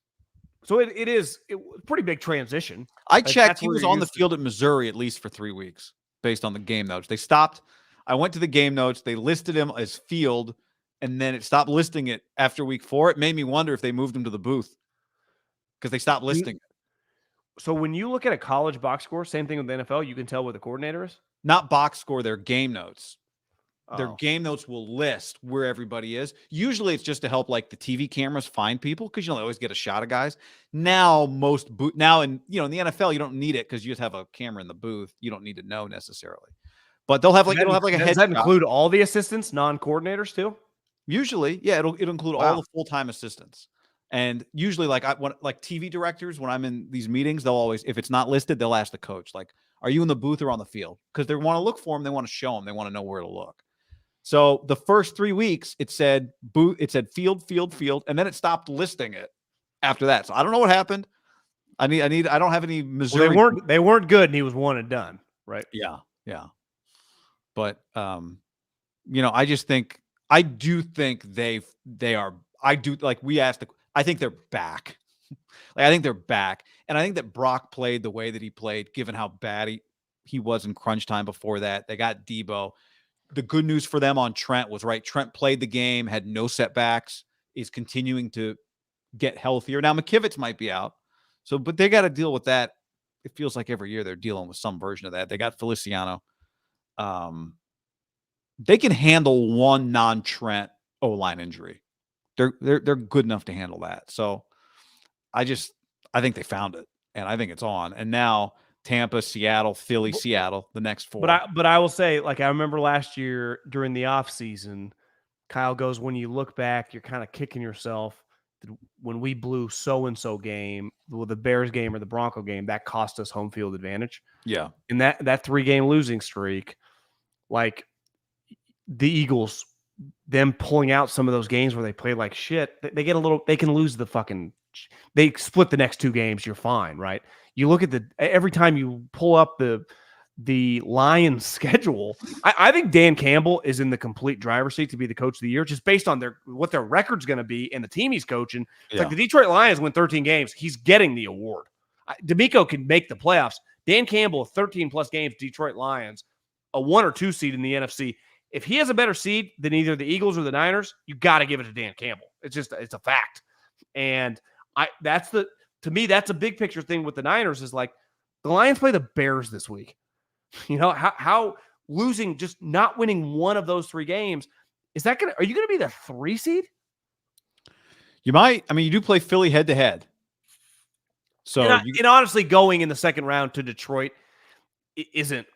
So it is a pretty big transition. I checked. He was on the field at Missouri at least for 3 weeks based on the game notes. They stopped. I went to the game notes. They listed him as field, and then it stopped listing it after week 4. It made me wonder if they moved him to the booth because they stopped listing it. So when you look at a college box score, same thing with the NFL, you can tell what the coordinator is? Not box score, their game notes. Oh. Their game notes will list where everybody is. Usually it's just to help like the TV cameras find people because they always get a shot of guys. Now in the NFL you don't need it because you just have a camera in the booth. You don't need to know necessarily. But they'll have like a head. Does that include all the assistants, non-coordinators too? Usually, yeah, it'll include all the full-time assistants. And usually like TV directors, when I'm in these meetings, they'll always, if it's not listed, they'll ask the coach, like, are you in the booth or on the field? Because they want to look for them, they want to show them, they want to know where to look. So the first 3 weeks, it said field, and then it stopped listing it after that. So I don't know what happened. I don't have any Missouri. Well, they weren't good, and he was one and done, right? Yeah. But I do think they are. I think they're back. I think they're back, and I think that Brock played the way that he played, given how bad he was in crunch time before that. They got Debo. The good news for them on Trent was right. Trent played the game, had no setbacks, is continuing to get healthier. Now McKivitz might be out. But they got to deal with that. It feels like every year they're dealing with some version of that. They got Feliciano. They can handle one non-Trent O-line injury. They're good enough to handle that. So I think they found it, and I think it's on. And now Tampa, Seattle, Philly, Seattle, the next 4. But I will say, like I remember last year during the offseason, Kyle goes, when you look back, you're kind of kicking yourself. When we blew so-and-so game, the Bears game or the Bronco game, that cost us home field advantage. Yeah. In that 3-game losing streak, like the Eagles, them pulling out some of those games where they played like shit, they can lose they split the next 2 games, you're fine, right? You look at every time you pull up the Lions schedule, I think Dan Campbell is in the complete driver's seat to be the coach of the year, just based on what their record's going to be and the team he's coaching. It's like the Detroit Lions win 13 games. He's getting the award. D'Amico can make the playoffs. Dan Campbell, 13-plus games, Detroit Lions, a 1 or 2 seed in the NFC. If he has a better seed than either the Eagles or the Niners, you got to give it to Dan Campbell. It's a fact. And to me, that's a big picture thing with the Niners is like the Lions play the Bears this week. How losing, just not winning one of those 3 games, are you going to be the 3 seed? You might. I mean, you do play Philly head to head. So and honestly, going in the second round to Detroit isn't,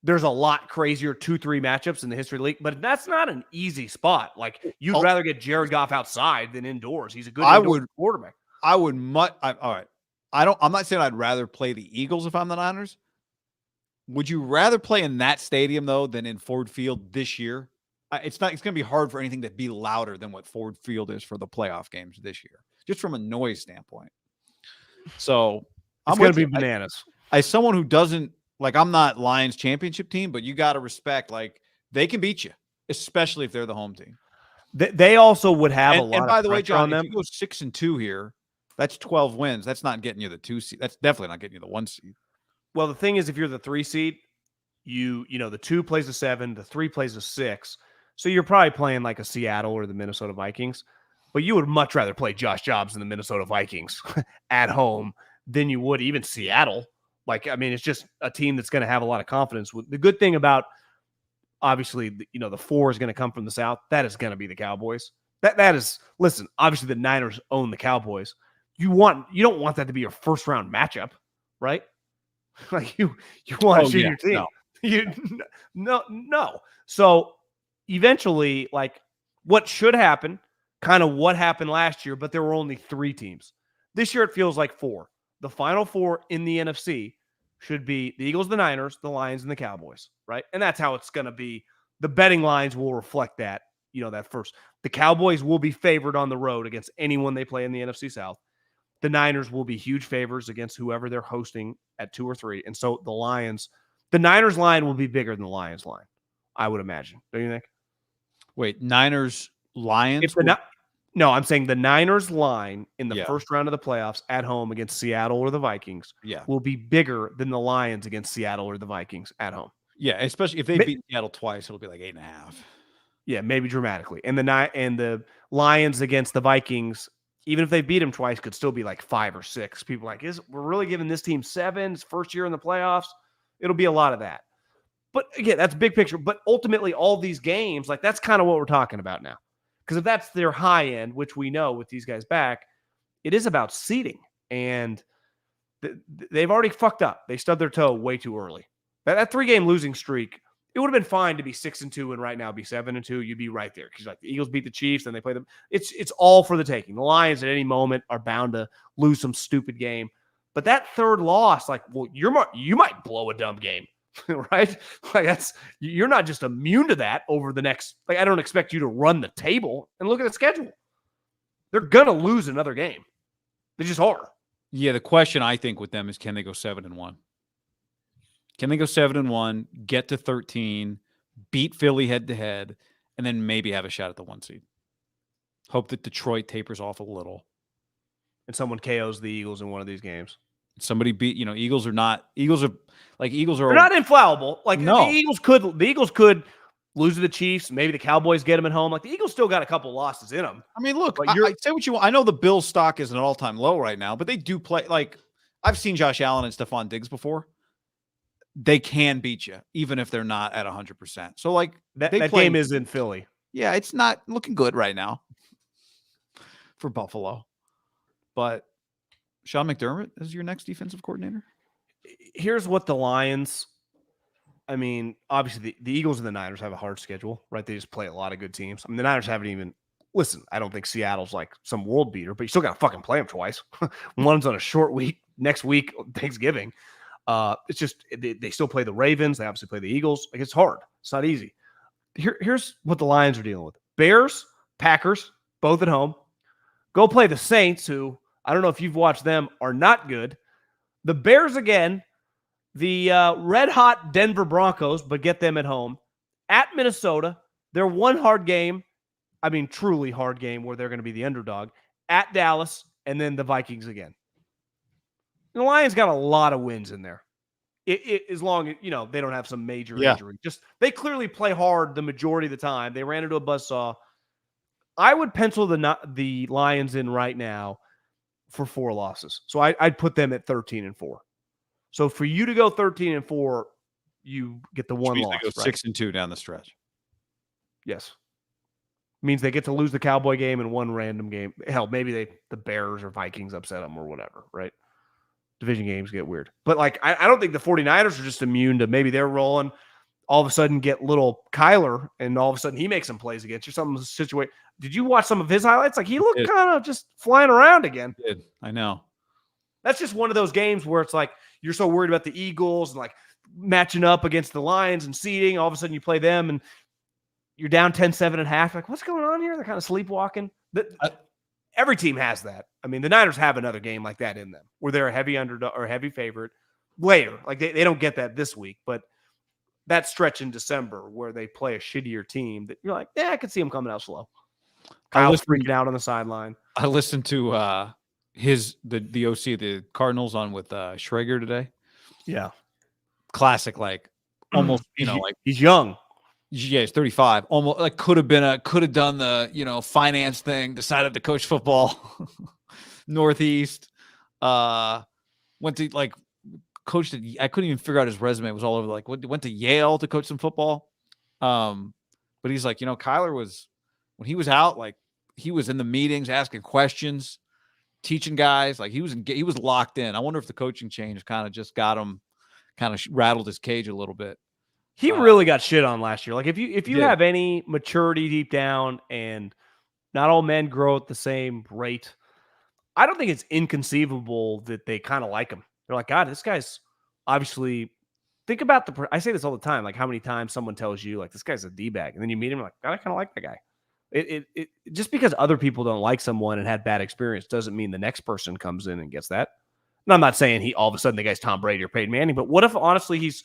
there's a lot crazier 2-3 matchups in the history of the league, but that's not an easy spot. Like you'd rather get Jared Goff outside than indoors. He's a good quarterback. All right. I'm not saying I'd rather play the Eagles if I'm the Niners. Would you rather play in that stadium though than in Ford Field this year? It's going to be hard for anything to be louder than what Ford Field is for the playoff games this year, just from a noise standpoint. So it's going to be bananas. As someone who doesn't, like, I'm not Lions championship team, but you got to respect, like, they can beat you, especially if they're the home team. They also would have a lot. And by the way, John, on them. if you go 6-2 here, that's 12 wins. That's not getting you the 2 seed. That's definitely not getting you the 1 seed. Well, the thing is, if you're the 3 seed, the 2 plays a 7, the 3 plays a 6. So you're probably playing like a Seattle or the Minnesota Vikings, but you would much rather play Josh Jacobs and the Minnesota Vikings at home than you would even Seattle. Like, it's just a team that's going to have a lot of confidence. The good thing about, obviously, the 4 is going to come from the South. That is going to be the Cowboys. That is, listen, obviously the Niners own the Cowboys. You don't want that to be your first round matchup, right? Like you want to shoot your team. No. So eventually, like what should happen, kind of what happened last year, but there were only 3 teams. This year it feels like 4. The final 4 in the NFC should be the Eagles, the Niners, the Lions, and the Cowboys, right? And that's how it's going to be. The betting lines will reflect that, that first. The Cowboys will be favored on the road against anyone they play in the NFC South. The Niners will be huge favors against whoever they're hosting at 2 or 3. And so the Niners line will be bigger than the Lions line, I would imagine. Don't you think? Wait, Niners, Lions? No, I'm saying the Niners line in the first round of the playoffs at home against Seattle or the Vikings will be bigger than the Lions against Seattle or the Vikings at home. Yeah, especially if they beat Seattle twice, it'll be like 8.5. Yeah, maybe dramatically. And the Lions against the Vikings, even if they beat them twice, could still be like 5 or 6. People are like, we're really giving this team 7? It's first year in the playoffs. It'll be a lot of that. But again, that's big picture. But ultimately, all these games, like that's kind of what we're talking about now. Because if that's their high end, which we know with these guys back, it is about seeding. And they've already fucked up. They stubbed their toe way too early. That 3-game losing streak, it would have been fine to be 6-2 and right now be 7-2. You'd be right there. Because like the Eagles beat the Chiefs, then they play them. It's all for the taking. The Lions at any moment are bound to lose some stupid game. But that third loss, like, well, you might blow a dumb game. Right? Like you're not just immune to that over the next, like, I don't expect you to run the table and look at the schedule. They're going to lose another game. They just are. Yeah. The question I think with them is, can they go 7-1? Can they go 7-1, get to 13, beat Philly head to head, and then maybe have a shot at the 1 seed? Hope that Detroit tapers off a little. And someone KOs the Eagles in one of these games. Somebody beat, Eagles are. They're not infallible. Like no. the Eagles could lose to the Chiefs. Maybe the Cowboys get them at home. Like the Eagles still got a couple losses in them. I mean, look, I say what you want. I know the Bills stock is an all-time low right now, but they do play. Like I've seen Josh Allen and Stephon Diggs before. They can beat you, even if they're not at 100%. So like that game is in Philly. Yeah, it's not looking good right now for Buffalo. But Sean McDermott is your next defensive coordinator? Here's what the Lions, I mean, obviously the Eagles and the Niners have a hard schedule, right? They just play a lot of good teams. I mean, the Niners haven't even, listen, I don't think Seattle's like some world beater, but you still got to fucking play them twice. One's on a short week, next week, Thanksgiving. It's just, they still play the Ravens. They obviously play the Eagles. Like, it's hard. It's not easy. Here's what the Lions are dealing with. Bears, Packers, both at home. Go play the Saints, who, I don't know if you've watched them, are not good. The Bears again, the red-hot Denver Broncos, but get them at home. At Minnesota, their one hard game, I mean truly hard game where they're going to be the underdog. At Dallas, and then the Vikings again. The Lions got a lot of wins in there. As long as, they don't have some major injury. Just they clearly play hard the majority of the time. They ran into a buzzsaw. I would pencil the Lions in right now for 4 losses. So I'd put them at 13-4. So for you to go 13-4, you get the one loss. They go 6-2 down the stretch. Yes. Means they get to lose the Cowboy game in one random game. Hell, maybe the Bears or Vikings upset them or whatever, right? Division games get weird. But like, I don't think the 49ers are just immune to maybe they're rolling, all of a sudden get little Kyler, and all of a sudden he makes some plays against you. Some situation. Did you watch some of his highlights? Like, he looked kind of just flying around again. I know. That's just one of those games where it's like you're so worried about the Eagles and like matching up against the Lions and seeding. All of a sudden you play them and you're down 10-7 at half. Like, what's going on here? They're kind of sleepwalking. Every team has that. I mean, the Niners have another game like that in them where they're a heavy underdog or heavy favorite later. Like they don't get that this week, but that stretch in December where they play a shittier team that you're like, I could see them coming out slow. Kyle's freaking out on the sideline. I listened to the OC, the Cardinals, on with Schrager today. Yeah. Classic, like almost, like he's young. Yeah, he's 35. Almost like could have done the, finance thing, decided to coach football. Northeast. Went to like coached at, I couldn't even figure out his resume. It was all over, like went to Yale to coach some football. But he's like, Kyler was, when he was out, like he was in the meetings asking questions, teaching guys, like he was locked in. I wonder if the coaching change kind of just got him, kind of rattled his cage a little bit. He really got shit on last year. Like if you have any maturity deep down, and not all men grow at the same rate, I don't think it's inconceivable that they kind of like him. They're like, God, this guy's obviously. Think about I say this all the time, like how many times someone tells you like this guy's a D-bag, and then you meet him like, God, I kind of like that guy. It just because other people don't like someone and had bad experience doesn't mean the next person comes in and gets that. And I'm not saying he all of a sudden the guy's Tom Brady or Peyton Manning, but what if honestly he's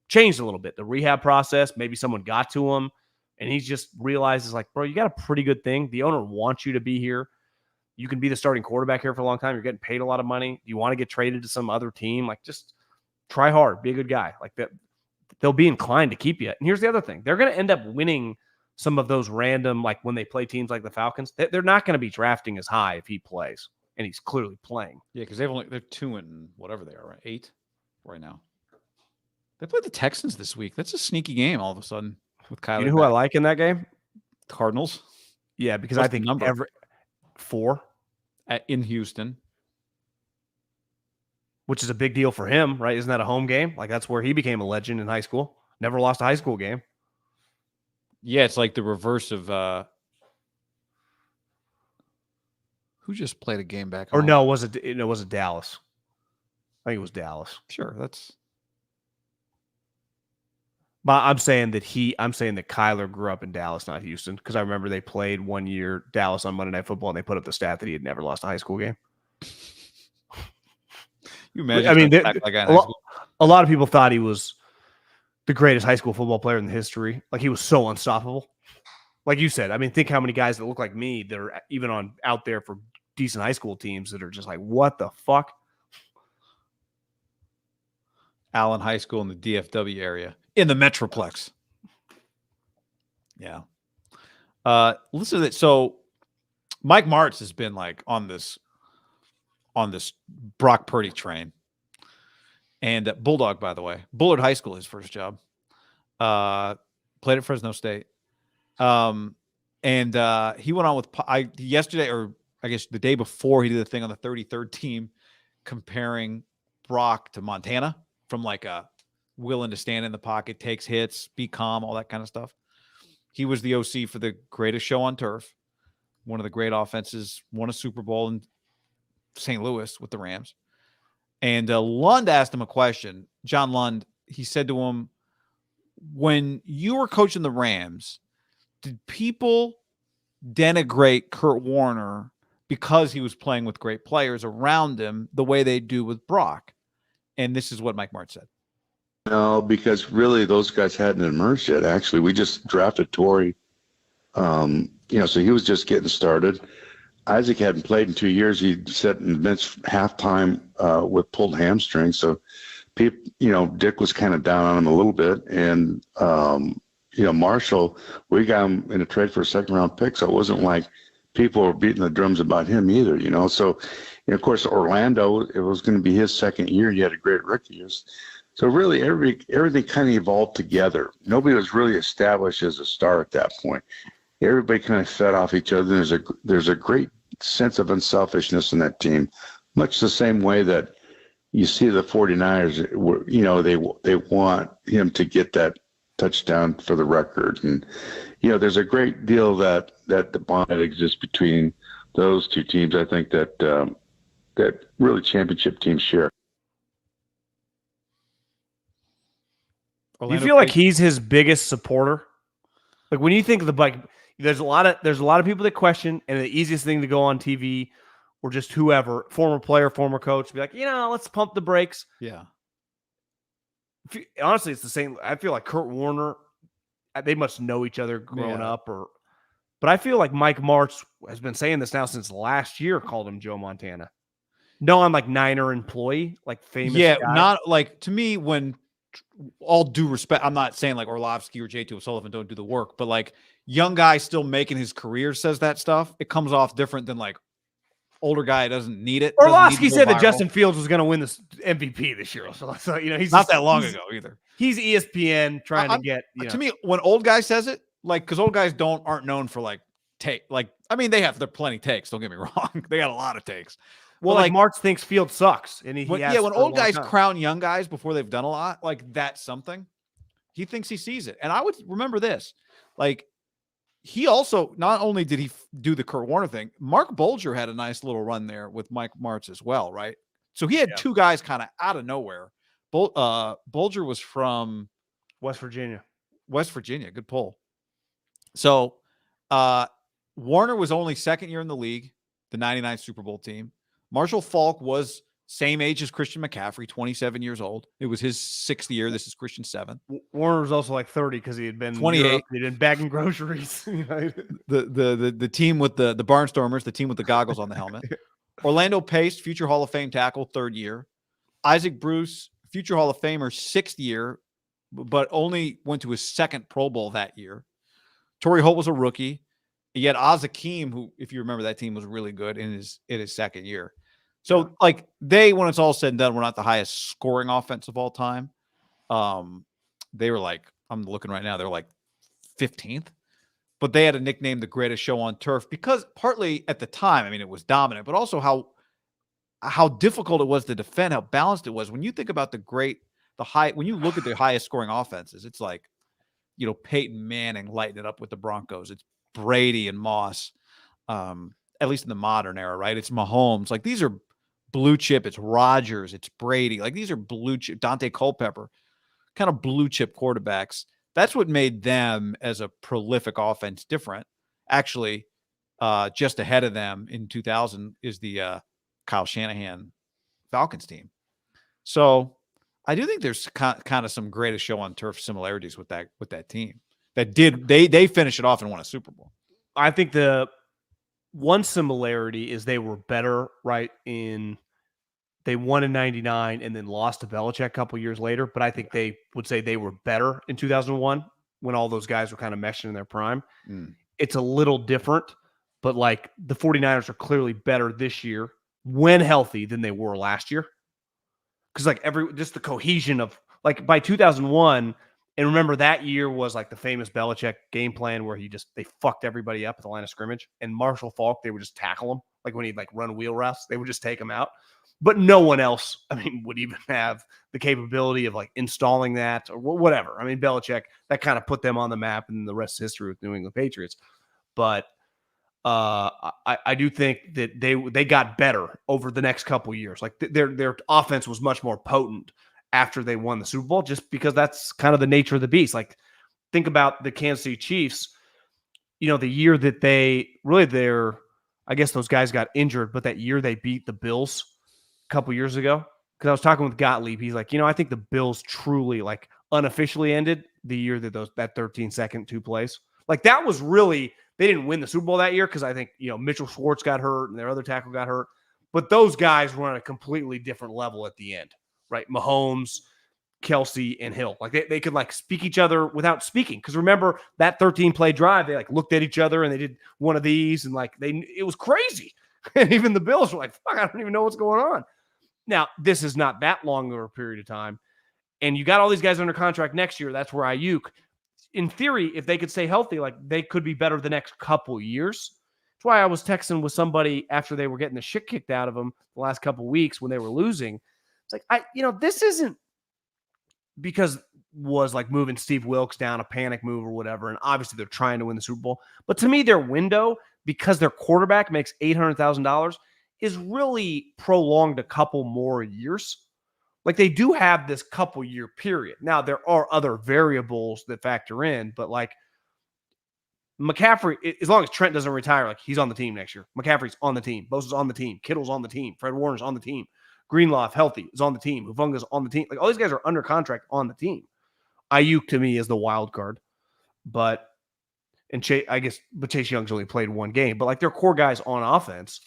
changed a little bit, the rehab process, maybe someone got to him and he just realizes like, bro, you got a pretty good thing. The owner wants you to be here. You can be the starting quarterback here for a long time. You're getting paid a lot of money. Do you want to get traded to some other team? Like just try hard, be a good guy. Like that, they'll be inclined to keep you. And here's the other thing. They're going to end up winning some of those random, like when they play teams like the Falcons, they're not going to be drafting as high if he plays. And he's clearly playing. Yeah, because they're 2 and whatever they are, right? 8 right now. They played the Texans this week. That's a sneaky game all of a sudden with Kyle. You know who I like in that game? Cardinals. Yeah, because I think every 4 in Houston, which is a big deal for him, right? Isn't that a home game? Like that's where he became a legend in high school. Never lost a high school game. Yeah, it's like the reverse of who just played a game back home? Or no, was it Dallas? I think it was Dallas. Sure, that's. But I'm saying that Kyler grew up in Dallas, not Houston, because I remember they played one year Dallas on Monday Night Football, and they put up the stat that he had never lost a high school game. You imagine? I mean, a lot of people thought he was the greatest high school football player in history. Like he was so unstoppable. Like you said, I mean, think how many guys that look like me that are even out there for decent high school teams that are just like, what the fuck? Allen High School in the DFW area, in the Metroplex. Yeah. Listen to that. So Mike Martz has been like on this Brock Purdy train. And Bulldog, by the way, Bullard High School, his first job. Played at Fresno State. And he went on with yesterday, or I guess the day before, he did a thing on the 33rd team comparing Brock to Montana from like a willing to stand in the pocket, takes hits, be calm, all that kind of stuff. He was the OC for the greatest show on turf, one of the great offenses, won a Super Bowl in St. Louis with the Rams. And Lund asked him a question. John Lund, he said to him, when you were coaching the Rams, did people denigrate Kurt Warner because he was playing with great players around him the way they do with Brock? And this is what Mike Martz said. No, because really those guys hadn't emerged yet. Actually, we just drafted Torrey. So he was just getting started. Isaac hadn't played in 2 years. He sat in the bench halftime with pulled hamstring. So, Dick was kind of down on him a little bit. And, Marshall, we got him in a trade for a second-round pick. So it wasn't like people were beating the drums about him either, So, of course, Orlando, it was going to be his second year. He had a great rookie year. So really everything kind of evolved together. Nobody was really established as a star at that point. Everybody kind of fed off each other. There's a great sense of unselfishness in that team, much the same way that you see the 49ers, they want him to get that touchdown for the record. And, there's a great deal that the bond that exists between those two teams. I think that really championship teams share. You feel like he's his biggest supporter? Like when you think of there's a lot of people that question, and the easiest thing to go on TV or just whoever, former player, former coach, be like, let's pump the brakes. Yeah. Honestly, it's the same. I feel like Kurt Warner, they must know each other growing up, but I feel like Mike Martz has been saying this now since last year, called him Joe Montana. No, I'm like Niner employee, like famous. Yeah, guy. not like to me when. All due respect, I'm not saying like Orlovsky or J.T. O'Sullivan don't do the work, but like young guy still making his career says that stuff. It comes off different than like older guy doesn't need it. Orlovsky said that Justin Fields was going to win this MVP this year. So he's not that long ago either. He's ESPN trying to get. To me, when old guy says it, like because old guys aren't known for like take. Like I mean, they have their plenty takes. Don't get me wrong, they got a lot of takes. Well, like Martz thinks Fields sucks, and when old guys crown young guys before they've done a lot, like that's something. He thinks he sees it. And I would remember this. Like, he also, not only did he do the Kurt Warner thing, Mark Bulger had a nice little run there with Mike Martz as well, right? So he had two guys kind of out of nowhere. Bulger was from West Virginia. Good pull. So Warner was only second year in the league, the 99 Super Bowl team. Marshall Faulk was same age as Christian McCaffrey, 27 years old. It was his 6th year. This is Christian's 7th. Warner was also like 30 because he had been 28. He'd been bagging groceries. The team with the Barnstormers, the team with the goggles on the helmet. Orlando Pace, future Hall of Fame tackle, 3rd year. Isaac Bruce, future Hall of Famer, 6th year, but only went to his 2nd Pro Bowl that year. Torrey Holt was a rookie. Yet Oz Hakeem, who, if you remember, that team was really good in his 2nd year. So, like, when it's all said and done, we're not the highest scoring offense of all time. They were like, I'm looking right now, they're like 15th. But they had a nickname, the greatest show on turf, because partly at the time, I mean, it was dominant, but also how difficult it was to defend, how balanced it was. When you think about when you look at the highest scoring offenses, it's like, Peyton Manning lighting it up with the Broncos. It's Brady and Moss, at least in the modern era, right? It's Mahomes. Like, these are blue chip. It's Rodgers. It's Brady. Like, these are blue chip. Dante Culpepper, kind of blue chip quarterbacks. That's what made them as a prolific offense different. Actually, just ahead of them in 2000 is the Kyle Shanahan Falcons team. So I do think there's kind of some greatest show on turf similarities with that team that they finished it off and won a Super Bowl. I think the one similarity is they were better, right? They won in 99 and then lost to Belichick a couple years later. But I think they would say they were better in 2001 when all those guys were kind of meshing in their prime. It's a little different, but like the 49ers are clearly better this year when healthy than they were last year. Because like just the cohesion of like by 2001, and remember that year was like the famous Belichick game plan where they fucked everybody up at the line of scrimmage. And Marshall Faulk, they would just tackle him. Like when he'd like run wheel routes, they would just take him out. But no one else, I mean, would even have the capability of like installing that or whatever. I mean, Belichick, that kind of put them on the map, and the rest is history with New England Patriots. But I do think that they got better over the next couple years. Like their offense was much more potent after they won the Super Bowl, just because that's kind of the nature of the beast. Like, think about the Kansas City Chiefs, the year that I guess those guys got injured, but that year they beat the Bills a couple years ago. Because I was talking with Gottlieb. He's like, I think the Bills truly, like, unofficially ended the year that that 13-second 2 plays. Like, that was really, they didn't win the Super Bowl that year because I think, Mitchell Schwartz got hurt and their other tackle got hurt. But those guys were on a completely different level at the end, right? Mahomes, Kelsey, and Hill. Like, they could, like, speak each other without speaking. Because remember, that 13-play drive, they, like, looked at each other and they did one of these. And, like, it was crazy. And even the Bills were like, fuck, I don't even know what's going on. Now, this is not that long of a period of time. And you got all these guys under contract next year. That's where Ayuk, in theory, if they could stay healthy, like, they could be better the next couple years. That's why I was texting with somebody after they were getting the shit kicked out of them the last couple weeks when they were losing. It's like, this isn't because was like moving Steve Wilks down, a panic move or whatever. And obviously they're trying to win the Super Bowl. But to me, their window, because their quarterback makes $800,000, is really prolonged a couple more years. Like, they do have this couple year period. Now, there are other variables that factor in, but like McCaffrey, as long as Trent doesn't retire, like, he's on the team next year. McCaffrey's on the team. Bosa's on the team. Kittle's on the team. Fred Warner's on the team. Greenlaw, healthy, is on the team. Hufunga's on the team. Like, all these guys are under contract on the team. Ayuk, to me, is the wild card. But Chase Young's only played one game. But like, their core guys on offense,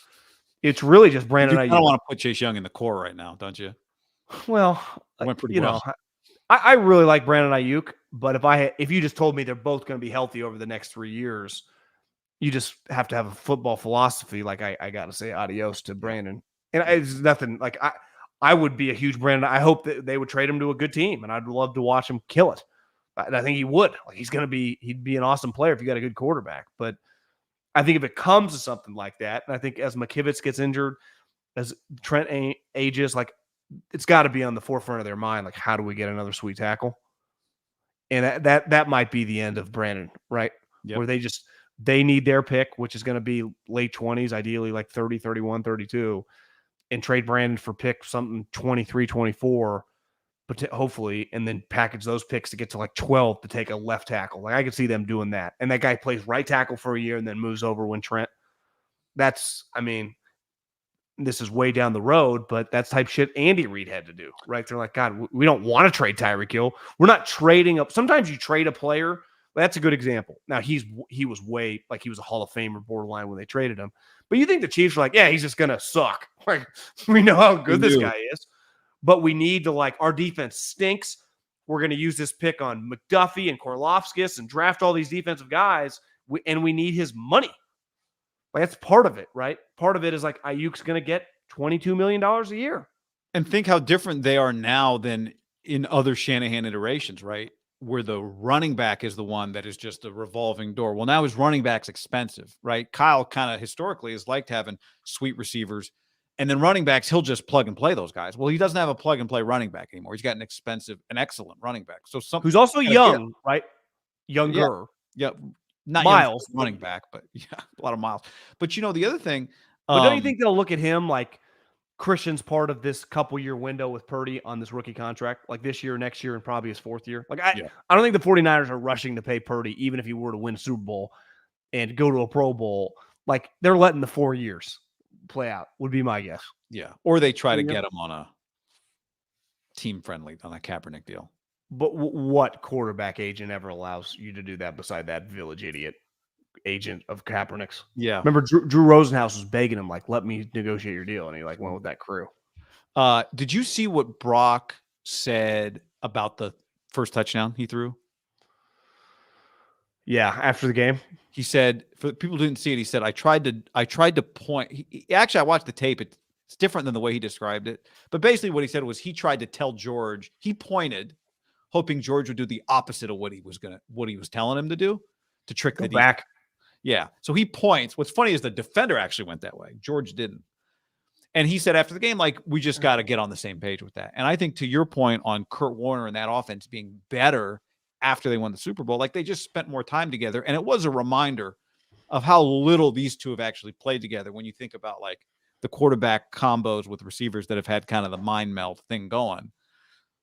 it's really just Brandon Ayuk. I don't want to put Chase Young in the core right now, don't you? Well, went pretty well. I really like Brandon Ayuk, but if you just told me they're both going to be healthy over the next 3 years, you just have to have a football philosophy. Like, I got to say adios to Brandon. And it's nothing like I would be a huge Brandon. I hope that they would trade him to a good team, and I'd love to watch him kill it. And I think he would. Like, he'd be an awesome player if you got a good quarterback. But I think if it comes to something like that, and I think as McKivitz gets injured, as Trent ages, like, it's got to be on the forefront of their mind. Like, how do we get another sweet tackle? And that might be the end of Brandon, right? Yep. Where they need their pick, which is going to be late 20s, ideally like 30, 31, 32, and trade Brandon for pick something 23, 24, but hopefully, and then package those picks to get to like 12 to take a left tackle. Like I could see them doing that. And that guy plays right tackle for a year and then moves over when Trent. This is way down the road, but that's type shit Andy Reid had to do, right? They're like, God, we don't want to trade Tyreek Hill. We're not trading up. Sometimes you trade a player. That's a good example. Now he was way like he was a Hall of Famer borderline when they traded him. But you think the Chiefs are like, yeah, he's just gonna suck. Like we know how good this guy is, but we need to our defense stinks. We're gonna use this pick on McDuffie and Korlofskis and draft all these defensive guys, and we need his money. Like that's part of it, right? Part of it is like Ayuk's going to get $22 million a year. And think how different they are now than in other Shanahan iterations, right? Where the running back is the one that is just a revolving door. Well, now his running back's expensive, right? Kyle kind of historically has liked having sweet receivers. And then running backs, he'll just plug and play those guys. Well, he doesn't have a plug and play running back anymore. He's got an excellent running back. So who's also young, right? Younger. Yeah. Not Miles running back, but yeah, a lot of miles. But the other thing, but don't you think they'll look at him like Christian's part of this couple-year window with Purdy on this rookie contract, like this year, next year, and probably his fourth year? Like I don't think the 49ers are rushing to pay Purdy, even if he were to win a Super Bowl and go to a Pro Bowl. Like they're letting the 4 years play out, would be my guess. Yeah, or they try to get him on a team-friendly, on a Kaepernick deal. But what quarterback agent ever allows you to do that beside that village idiot agent of Kaepernick's? Yeah. Remember Drew Rosenhaus was begging him, like, let me negotiate your deal. And he went with that crew. Did you see what Brock said about the first touchdown he threw? Yeah. After the game, he said, for people who didn't see it, he said, I tried to point. Actually, I watched the tape. It's different than the way he described it. But basically what he said was he tried to tell George, he pointed, hoping George would do the opposite of what he was telling him to do, to trick the back. Yeah. So he points. What's funny is the defender actually went that way. George didn't. And he said after the game, like, we just got to get on the same page with that. And I think to your point on Kurt Warner and that offense being better after they won the Super Bowl, like they just spent more time together. And it was a reminder of how little these two have actually played together. When you think about like the quarterback combos with receivers that have had kind of the mind meld thing going.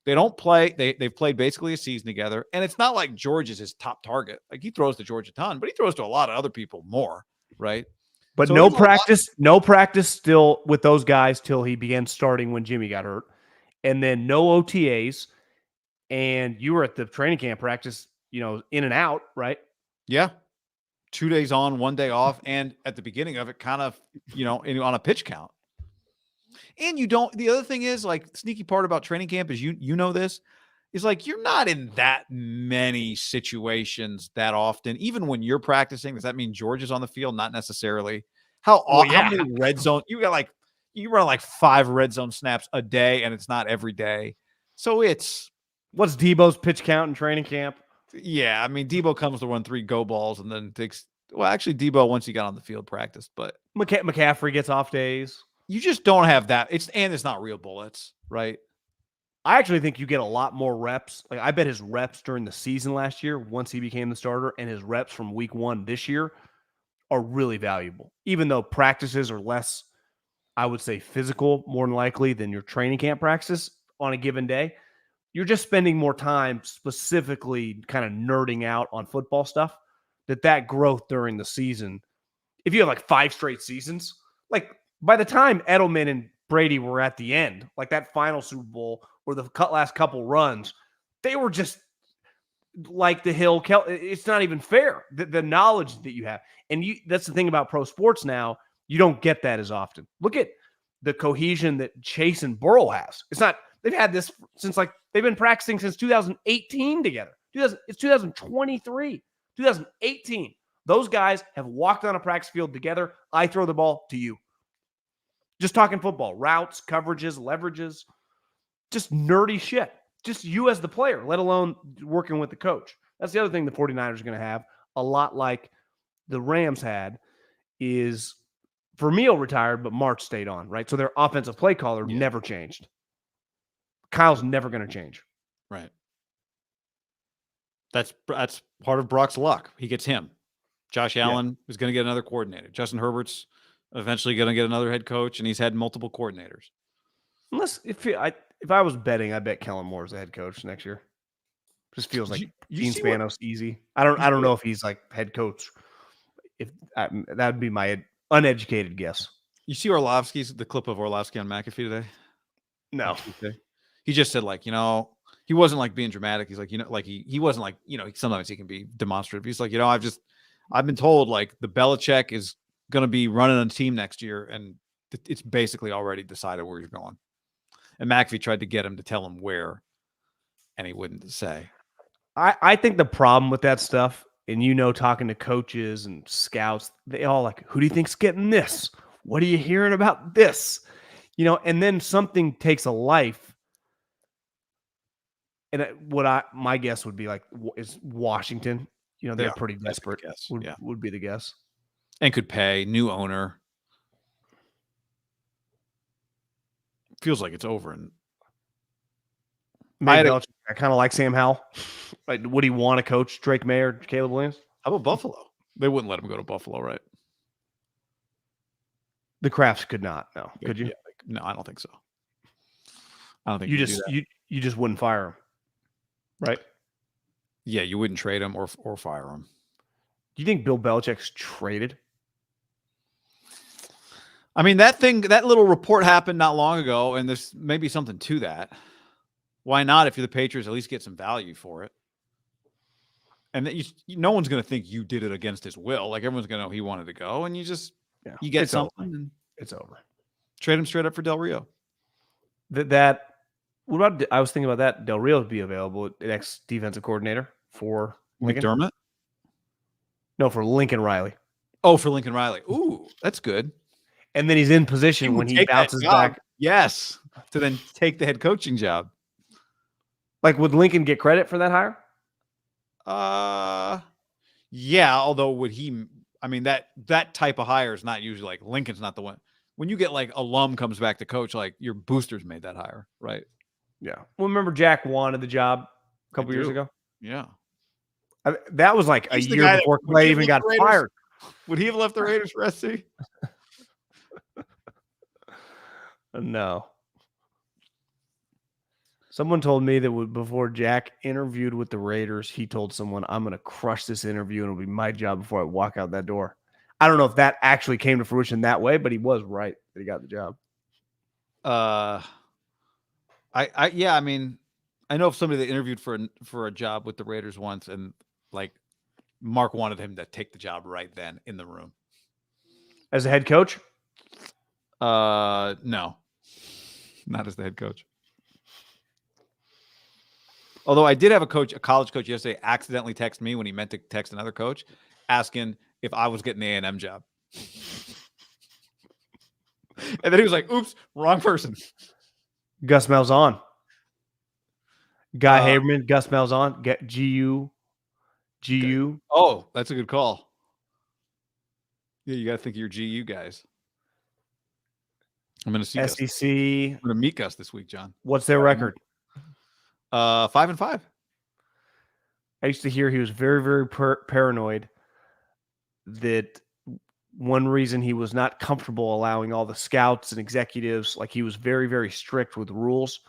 They don't play. They've played basically a season together. And it's not like George is his top target. Like he throws to George a ton, but he throws to a lot of other people more, right? But so no practice still with those guys till he began starting when Jimmy got hurt. And then no OTAs. And you were at the training camp practice, in and out, right? Yeah. 2 days on, 1 day off. And at the beginning of it, kind of, on a pitch count. And the other thing is like sneaky part about training camp is this is like, you're not in that many situations that often, even when you're practicing. Does that mean George is on the field? Not necessarily. How many red zone you run like 5 red zone snaps a day and it's not every day. So what's Debo's pitch count in training camp? Yeah. I mean, Debo comes to run 3 go balls and then actually Debo, once he got on the field, practiced, but McCaffrey gets off days. You just don't have that. It's not real bullets, right? I actually think you get a lot more reps. Like I bet his reps during the season last year, once he became the starter, and his reps from week 1 this year are really valuable. Even though practices are less, I would say, physical, more than likely, than your training camp practices on a given day. You're just spending more time specifically kind of nerding out on football stuff. That growth during the season, if you have like 5 straight seasons, like by the time Edelman and Brady were at the end, like that final Super Bowl or the last couple runs, they were just like the hill. It's not even fair, the knowledge that you have. And that's the thing about pro sports now. You don't get that as often. Look at the cohesion that Chase and Burrow has. It's not, they've had this since they've been practicing since 2018 together. It's 2023, 2018. Those guys have walked on a practice field together. I throw the ball to you. Just talking football, routes, coverages, leverages, just nerdy shit. Just you as the player, let alone working with the coach. That's the other thing the 49ers are going to have, a lot like the Rams had, is Vermeil retired, but March stayed on, right? So their offensive play caller never changed. Kyle's never going to change. Right. That's part of Brock's luck. He gets him. Josh Allen is going to get another coordinator. Justin Herbert's eventually going to get another head coach, and he's had multiple coordinators. Unless if I was betting, I bet Kellen Moore is the head coach next year. Just feels like Gene Spanos easy. I don't know if he's like head coach. If that'd be my uneducated guess. You see the clip of Orlovsky on McAfee today? No. He just said, like, he wasn't like being dramatic. He's like, like he wasn't like, sometimes he can be demonstrative. He's like, I've been told like the Belichick is going to be running a team next year, and it's basically already decided where you're going. And McAfee tried to get him to tell him where, and he wouldn't say. I think the problem with that stuff, and talking to coaches and scouts, they all like, who do you think's getting this? What are you hearing about this? And then something takes a life. And my guess would be like, is Washington. They're pretty desperate. Would be the guess. And could pay, new owner. Feels like it's over. And I kind of like Sam Howell. Like, would he want to coach Drake May or Caleb Williams? How about Buffalo? They wouldn't let him go to Buffalo, right? The Crafts could not. No, could you? Yeah, no, I don't think so. I don't think you just wouldn't fire him, right? Yeah, you wouldn't trade him or fire him. Do you think Bill Belichick's traded? I mean, that little report happened not long ago, and there's maybe something to that. Why not? If you're the Patriots, at least get some value for it. And no one's going to think you did it against his will. Like, everyone's going to know he wanted to go, and you get something. And it's over. Trade him straight up for Del Rio. What about? I was thinking about that. Del Rio would be available, next defensive coordinator for Lincoln. McDermott? No, for Lincoln Riley. Oh, for Lincoln Riley. Ooh, that's good. And then he's in position when he bounces back. Yes, to then take the head coaching job. Like, would Lincoln get credit for that hire? Yeah. Although would he? I mean, that type of hire is not usually like Lincoln's not the one. When you get like alum comes back to coach, like your boosters made that hire, right? Yeah. Well, remember Jack wanted the job a couple years ago. Yeah. That was like He's a year before Clay even got fired. Would he have left the Raiders for SC? No. Someone told me that before Jack interviewed with the Raiders, he told someone, I'm going to crush this interview and it'll be my job before I walk out that door. I don't know if that actually came to fruition that way, but he was right that he got the job. I mean, I know of somebody that interviewed for a job with the Raiders once, and like Mark wanted him to take the job right then in the room. As a head coach? No, not as the head coach. Although I did have a college coach yesterday, accidentally text me when he meant to text another coach, asking if I was getting the A&M job. And then he was like, oops, wrong person. Gus Malzahn. Guy Haberman, Gus Malzahn, GU. Oh, that's a good call. Yeah, you got to think of your GU guys. I'm going to see SEC. I'm going to meet Gus this week, John. What's their record? 5-5. I used to hear he was very, very paranoid that one reason he was not comfortable allowing all the scouts and executives, like he was very, very strict with rules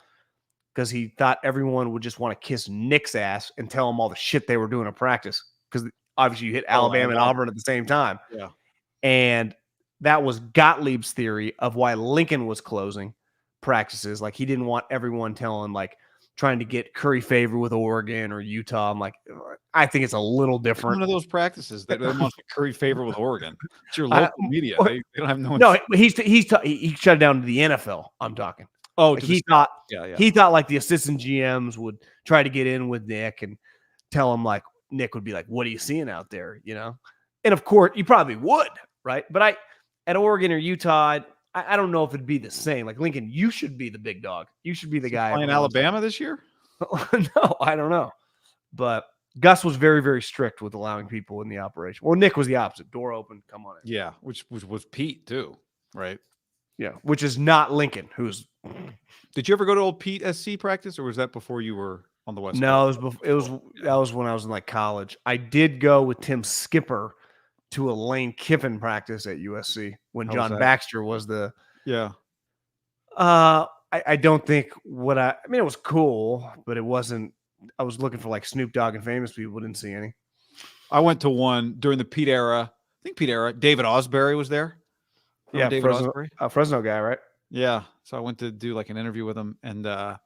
because he thought everyone would just want to kiss Nick's ass and tell him all the shit they were doing in practice. Because obviously you hit Alabama and Auburn at the same time. Yeah. And that was Gottlieb's theory of why Lincoln was closing practices. Like he didn't want everyone trying to get curry favor with Oregon or Utah. I'm like, I think it's a little different. One of those practices that wants to curry favor with Oregon. It's your local media. They don't have no. No, he shut it down to the NFL. I'm talking. Oh, like he thought like the assistant GMs would try to get in with Nick and tell him like Nick would be like, "What are you seeing out there?" And of course, you probably would, right? But at Oregon or Utah, I don't know if it'd be the same. Like Lincoln, you should be the big dog. You should be the guy playing Alabama this year. No, I don't know. But Gus was very, very strict with allowing people in the operation. Well, Nick was the opposite. Door open, come on in. Yeah, which was Pete too, right? Yeah, which is not Lincoln. Did you ever go to old Pete SC practice, or was that before you were? on the West No, Coast. that was when I was in like college. I did go with Tim Skipper to a Lane Kiffin practice at USC when John Baxter was the. Yeah. I don't think I mean, it was cool, but it wasn't. I was looking for like Snoop Dogg and famous people. Didn't see any. I went to one during the Pete era. I think Pete era. David Osbury was there. Remember David Osbury? Fresno guy, right? Yeah. So I went to do like an interview with him, and I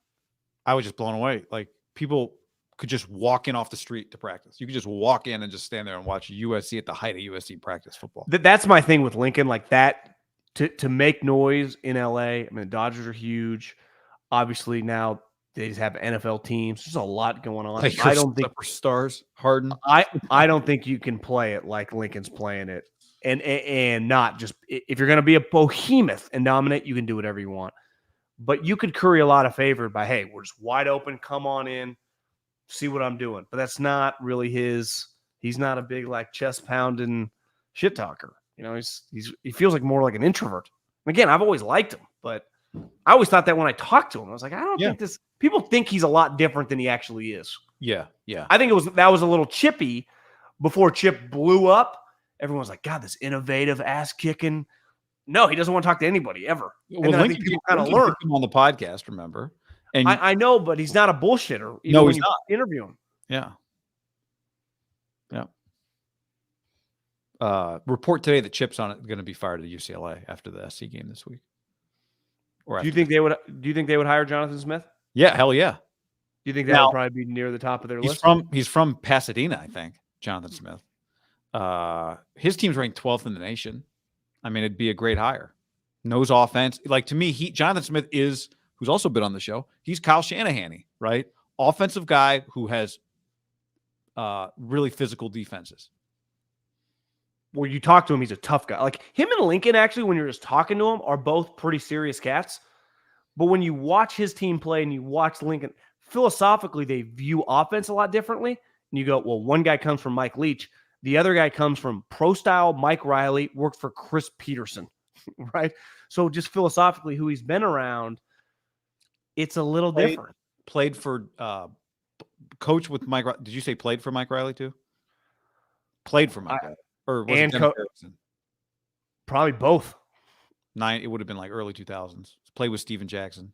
was just blown away. Like people could just walk in off the street to practice. You could just walk in and just stand there and watch USC at the height of USC practice football. That's my thing with Lincoln. Like that to make noise in LA. I mean, the Dodgers are huge. Obviously now they just have NFL teams. There's a lot going on. Lakers, I don't think stars Harden. I don't think you can play it like Lincoln's playing it, and not just if you're going to be a behemoth and dominate, you can do whatever you want. But you could curry a lot of favor by, hey, we're just wide open. Come on in, see what I'm doing. But that's not really his. He's not a big like chest pounding shit talker. You know, he feels like more like an introvert. And again, I've always liked him, but I always thought that when I talked to him, I was like, I don't think this. People think he's a lot different than he actually is. Yeah, yeah. I think that was a little chippy before Chip blew up. Everyone's like, God, this innovative ass kicking. No, he doesn't want to talk to anybody ever. Well, I think people kind of learn him on the podcast. Remember? And I know, but he's not a bullshitter. No, he's not. Interview him. Yeah. Report today that Chip's going to be fired at UCLA after the SC game this week. Do you think they would hire Jonathan Smith? Yeah, hell yeah. Do you think that would probably be near the top of their list? He's from Pasadena, I think. Jonathan Smith. His team's ranked 12th in the nation. I mean, it'd be a great hire. Knows offense. Like to me, Jonathan Smith is, who's also been on the show. He's Kyle Shanahan-y, right? Offensive guy who has really physical defenses. Well, you talk to him, he's a tough guy. Like him and Lincoln, actually, when you're just talking to him, are both pretty serious cats. But when you watch his team play and you watch Lincoln, philosophically, they view offense a lot differently. And you go, well, one guy comes from Mike Leach. The other guy comes from pro-style Mike Riley, worked for Chris Peterson, right? So just philosophically, who he's been around, it's a little different. Played for coach with Mike. Did you say played for Mike Riley too? Played for Mike Riley. Or was it probably both. It would have been like early 2000s. Played with Steven Jackson.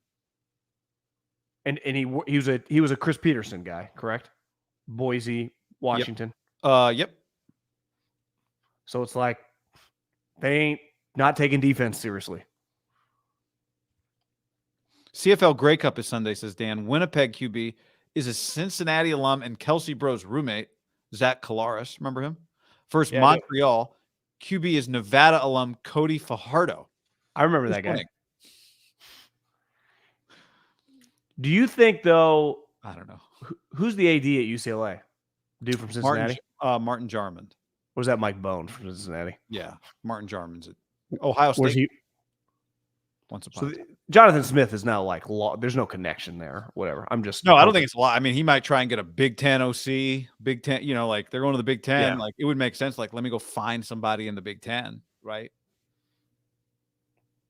And he was a Chris Peterson guy, correct? Boise, Washington. Yep. So it's like they ain't not taking defense seriously. CFL Grey Cup is Sunday, says Dan. Winnipeg QB is a Cincinnati alum and Kelsey Bro's roommate, Zach Collaros. Remember him? First, Montreal. QB is Nevada alum Cody Fajardo. I remember that guy. Do you think, though, I don't know. Who's the AD at UCLA? Dude from Cincinnati? Martin Jarmond. Or was that Mike Bone from Cincinnati? Yeah, Martin Jarman's at Ohio State. Once upon a time. Jonathan Smith is now like there's no connection there. Whatever. I don't think it's a lot. I mean, he might try and get a Big Ten OC, Big Ten. You know, like they're going to the Big Ten. Yeah. Like it would make sense. Like, let me go find somebody in the Big Ten, right?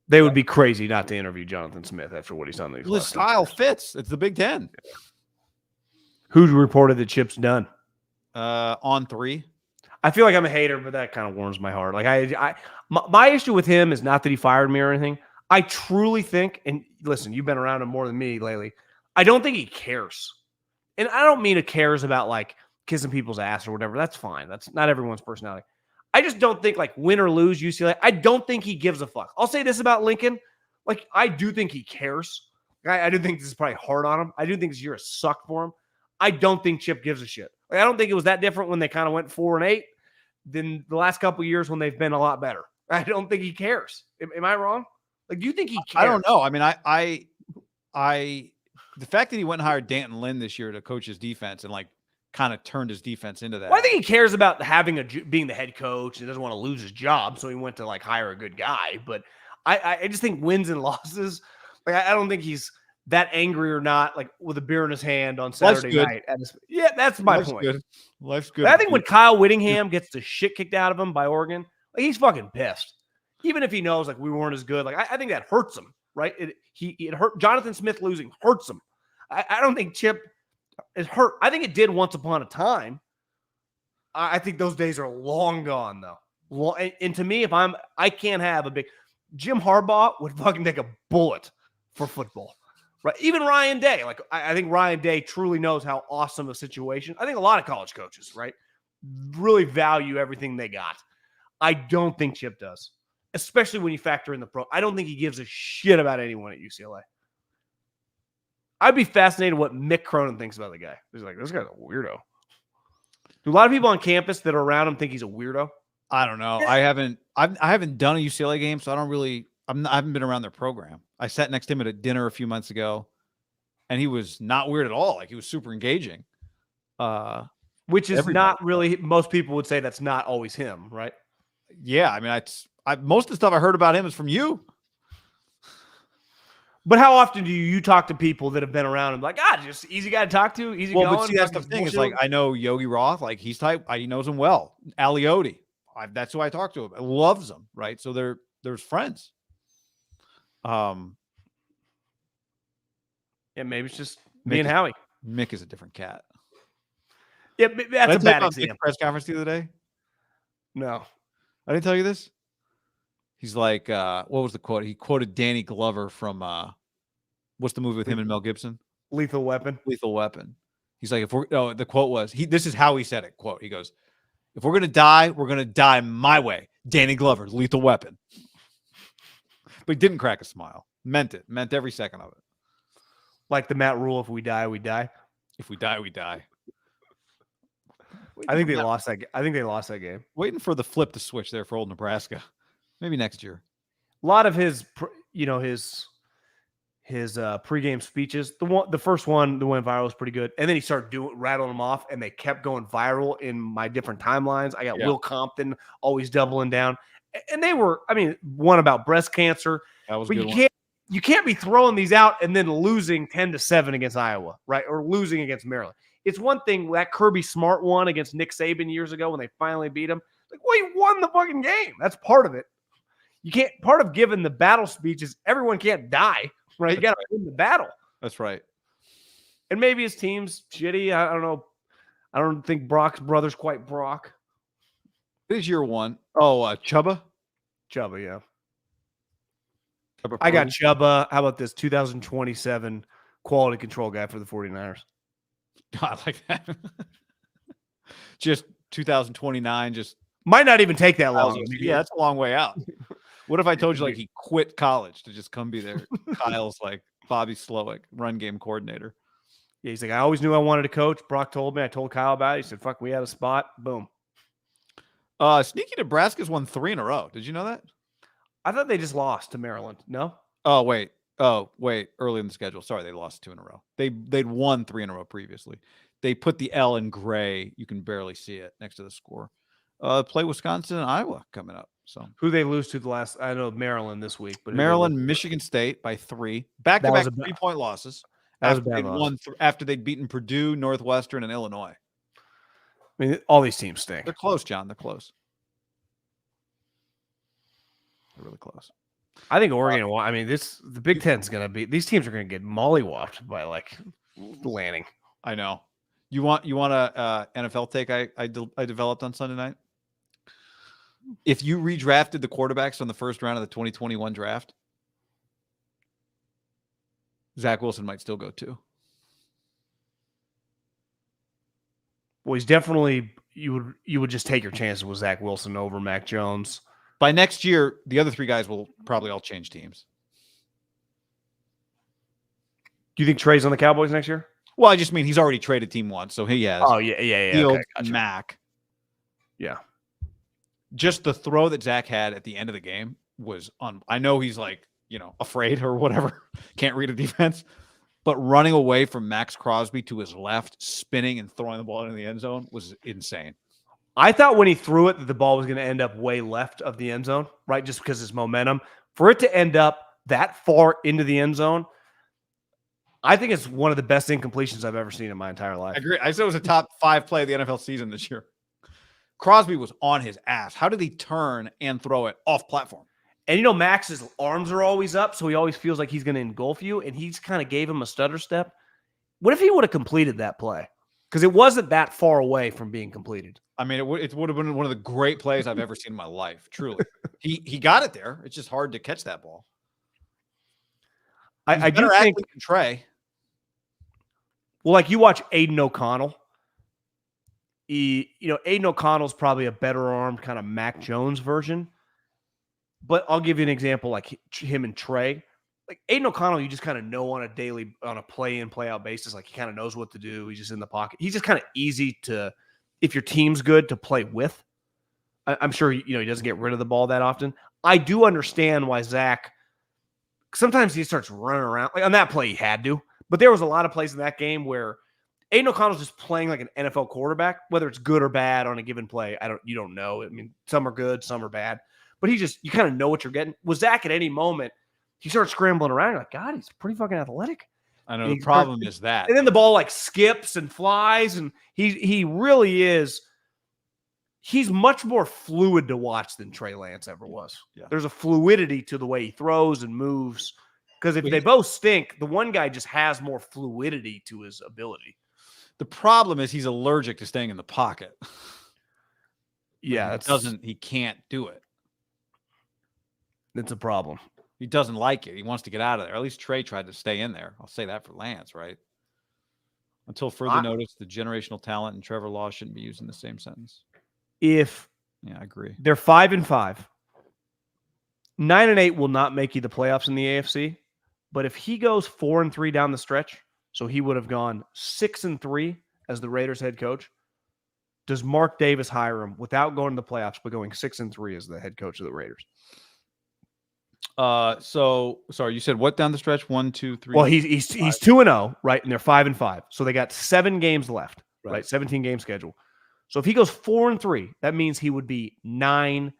They would be crazy not to interview Jonathan Smith after what he's done. His style fits. It's the Big Ten. Who reported that Chip's done? On 3. I feel like I'm a hater, but that kind of warms my heart. Like my issue with him is not that he fired me or anything. I truly think, and listen, you've been around him more than me lately. I don't think he cares. And I don't mean it cares about like kissing people's ass or whatever. That's fine. That's not everyone's personality. I just don't think like win or lose UCLA. I don't think he gives a fuck. I'll say this about Lincoln. Like I do think he cares. I do think this is probably hard on him. I do think this year is sucked for him. I don't think Chip gives a shit. Like, I don't think it was that different when they kind of went 4-8 than the last couple of years when they've been a lot better. I don't think he cares. Am I wrong? Like, do you think he cares? I don't know. I mean, I the fact that he went and hired Danton Lynn this year to coach his defense and like kind of turned his defense into that. Well, I think he cares about being the head coach and doesn't want to lose his job, so he went to like hire a good guy. But I just think wins and losses. Like I don't think he's that angry or not. Like with a beer in his hand on Saturday night. That's my point. Good. Life's good. But I think when Kyle Whittingham gets the shit kicked out of him by Oregon, like he's fucking pissed. Even if he knows like we weren't as good, like I think that hurts him, right? It hurt. Jonathan Smith losing hurts him. I don't think Chip it hurt. I think it did once upon a time. I think those days are long gone, though. And to me, I can't have a big Jim Harbaugh would fucking take a bullet for football, right? Even Ryan Day, like I think Ryan Day truly knows how awesome a situation. I think a lot of college coaches, right, really value everything they got. I don't think Chip does, especially when you factor in the pro. I don't think he gives a shit about anyone at UCLA. I'd be fascinated what Mick Cronin thinks about the guy. He's like, this guy's a weirdo. Do a lot of people on campus that are around him think he's a weirdo? I don't know. I haven't done a UCLA game, so I haven't been around their program. I sat next to him at a dinner a few months ago, and he was not weird at all. Like, he was super engaging. Which is not really, most people would say that's not always him, right? Yeah. I mean, most of the stuff I heard about him is from you. But how often do you talk to people that have been around and like, just easy guy to talk to, easy going? But see, that's the thing. It's like, I know Yogi Roth, like he's type, he knows him well. Aliotti, that's who I talk to. Loves him, right? So there's friends. Yeah, maybe it's just me and Howie. Mick is a different cat. Yeah, that's a bad example. Press conference the other day. No, I didn't tell you this. He's like, what was the quote? He quoted Danny Glover from what's the movie with him and Mel Gibson? Lethal Weapon. Lethal Weapon. He's like, the quote was, this is how he said it. Quote, he goes, if we're gonna die my way. Danny Glover, Lethal Weapon. But he didn't crack a smile. Meant it. Meant every second of it. Like the Matt Rule, if we die, we die. If we die, we die. I think they lost that game. Waiting for the flip to switch there for old Nebraska. Maybe next year. A lot of his pregame speeches. The first one that went viral was pretty good, and then he started rattling them off, and they kept going viral in my different timelines. I got Will Compton always doubling down, and they were. I mean, one about breast cancer. That was but good. You can't be throwing these out and then losing 10-7 against Iowa, right? Or losing against Maryland. It's one thing that Kirby Smart won against Nick Saban years ago when they finally beat him. Like, well, he won the fucking game. That's part of it. You can't. Part of giving the battle speech is everyone can't die, right? You got to win the battle. That's right. And maybe his team's shitty. I don't know. I don't think Brock's brother's quite Brock. It is year one. Oh, Chubba. Chubba, yeah. I got Chubba. How about this 2027 quality control guy for the 49ers? I like that. Just 2029. Just might not even take that long. Yeah, that's a long way out. What if I told you like he quit college to just come be there? Kyle's like Bobby Slowick, run game coordinator. Yeah, he's like, I always knew I wanted to coach. Brock told me. I told Kyle about it. He said, "Fuck, we had a spot." Boom. Sneaky Nebraska's won 3 in a row. Did you know that? I thought they just lost to Maryland. No. Oh wait. Early in the schedule. Sorry, they lost 2 in a row. They'd won 3 in a row previously. They put the L in gray. You can barely see it next to the score. Play Wisconsin and Iowa coming up. So who they lose to the last? I know Maryland this week, but Maryland, Michigan State by 3. Back-to-back 3-point losses. After they'd beaten Purdue, Northwestern, and Illinois. I mean, all these teams stink. They're close, John. They're close. They're really close. I think Oregon. I mean, the Big Ten's going to be. These teams are going to get mollywopped by like Lanning. I know. You want a NFL take I developed on Sunday night? If you redrafted the quarterbacks on the first round of the 2021 draft, Zach Wilson might still go 2. Well, he's definitely you would just take your chances with Zach Wilson over Mac Jones. By next year, the other 3 guys will probably all change teams. Do you think Trey's on the Cowboys next year? Well, I just mean he's already traded team once, so he has. Oh, yeah. Fields, okay, gotcha. Mac. Yeah. Just the throw that Zach had at the end of the game was I know he's like, afraid or whatever. Can't read a defense. But running away from Max Crosby to his left, spinning and throwing the ball into the end zone was insane. I thought when he threw it that the ball was going to end up way left of the end zone, right? Just because of his momentum. For it to end up that far into the end zone, I think it's one of the best incompletions I've ever seen in my entire life. I agree. I said it was a top 5 play of the NFL season this year. Crosby was on his ass. How did he turn and throw it off platform? And Max's arms are always up, so he always feels like he's going to engulf you, and he's kind of gave him a stutter step. What if he would have completed that play? Because it wasn't that far away from being completed. I mean, it would have been one of the great plays I've ever seen in my life. Truly, he got it there. It's just hard to catch that ball. I do think Trey. Well, like you watch Aiden O'Connell. Aiden O'Connell's probably a better armed kind of Mac Jones version. But I'll give you an example like him and Trey. Like Aiden O'Connell, you just kind of know on a play in, play out basis. Like he kind of knows what to do. He's just in the pocket. He's just kind of easy to, if your team's good, to play with. I'm sure he doesn't get rid of the ball that often. I do understand why Zach, sometimes he starts running around. Like on that play, he had to. But there was a lot of plays in that game where Aiden O'Connell's just playing like an NFL quarterback, whether it's good or bad on a given play. You don't know. I mean, some are good, some are bad. But you kind of know what you're getting. With Zach at any moment, he starts scrambling around. You're like, God, he's pretty fucking athletic. I know the problem is that. And then the ball like skips and flies, and he really is. He's much more fluid to watch than Trey Lance ever was. Yeah. There's a fluidity to the way he throws and moves. Because if they both stink, the one guy just has more fluidity to his ability. The problem is he's allergic to staying in the pocket. Yeah, he can't do it. It's a problem. He doesn't like it. He wants to get out of there. At least Trey tried to stay in there. I'll say that for Lance, right? Until further notice, the generational talent and Trevor Law shouldn't be used in the same sentence. Yeah, I agree. They're 5-5. 9-8 will not make you the playoffs in the AFC. But if he goes 4-3 down the stretch, so he would have gone 6-3 as the Raiders head coach. Does Mark Davis hire him without going to the playoffs, but going 6-3 as the head coach of the Raiders? So sorry, you said what down the stretch? 1, 2, 3. Well, he's 2-0, right? And they're 5-5. So they got 7 games left, right? 17 game schedule. So if he goes 4-3, that means he would be 9-8.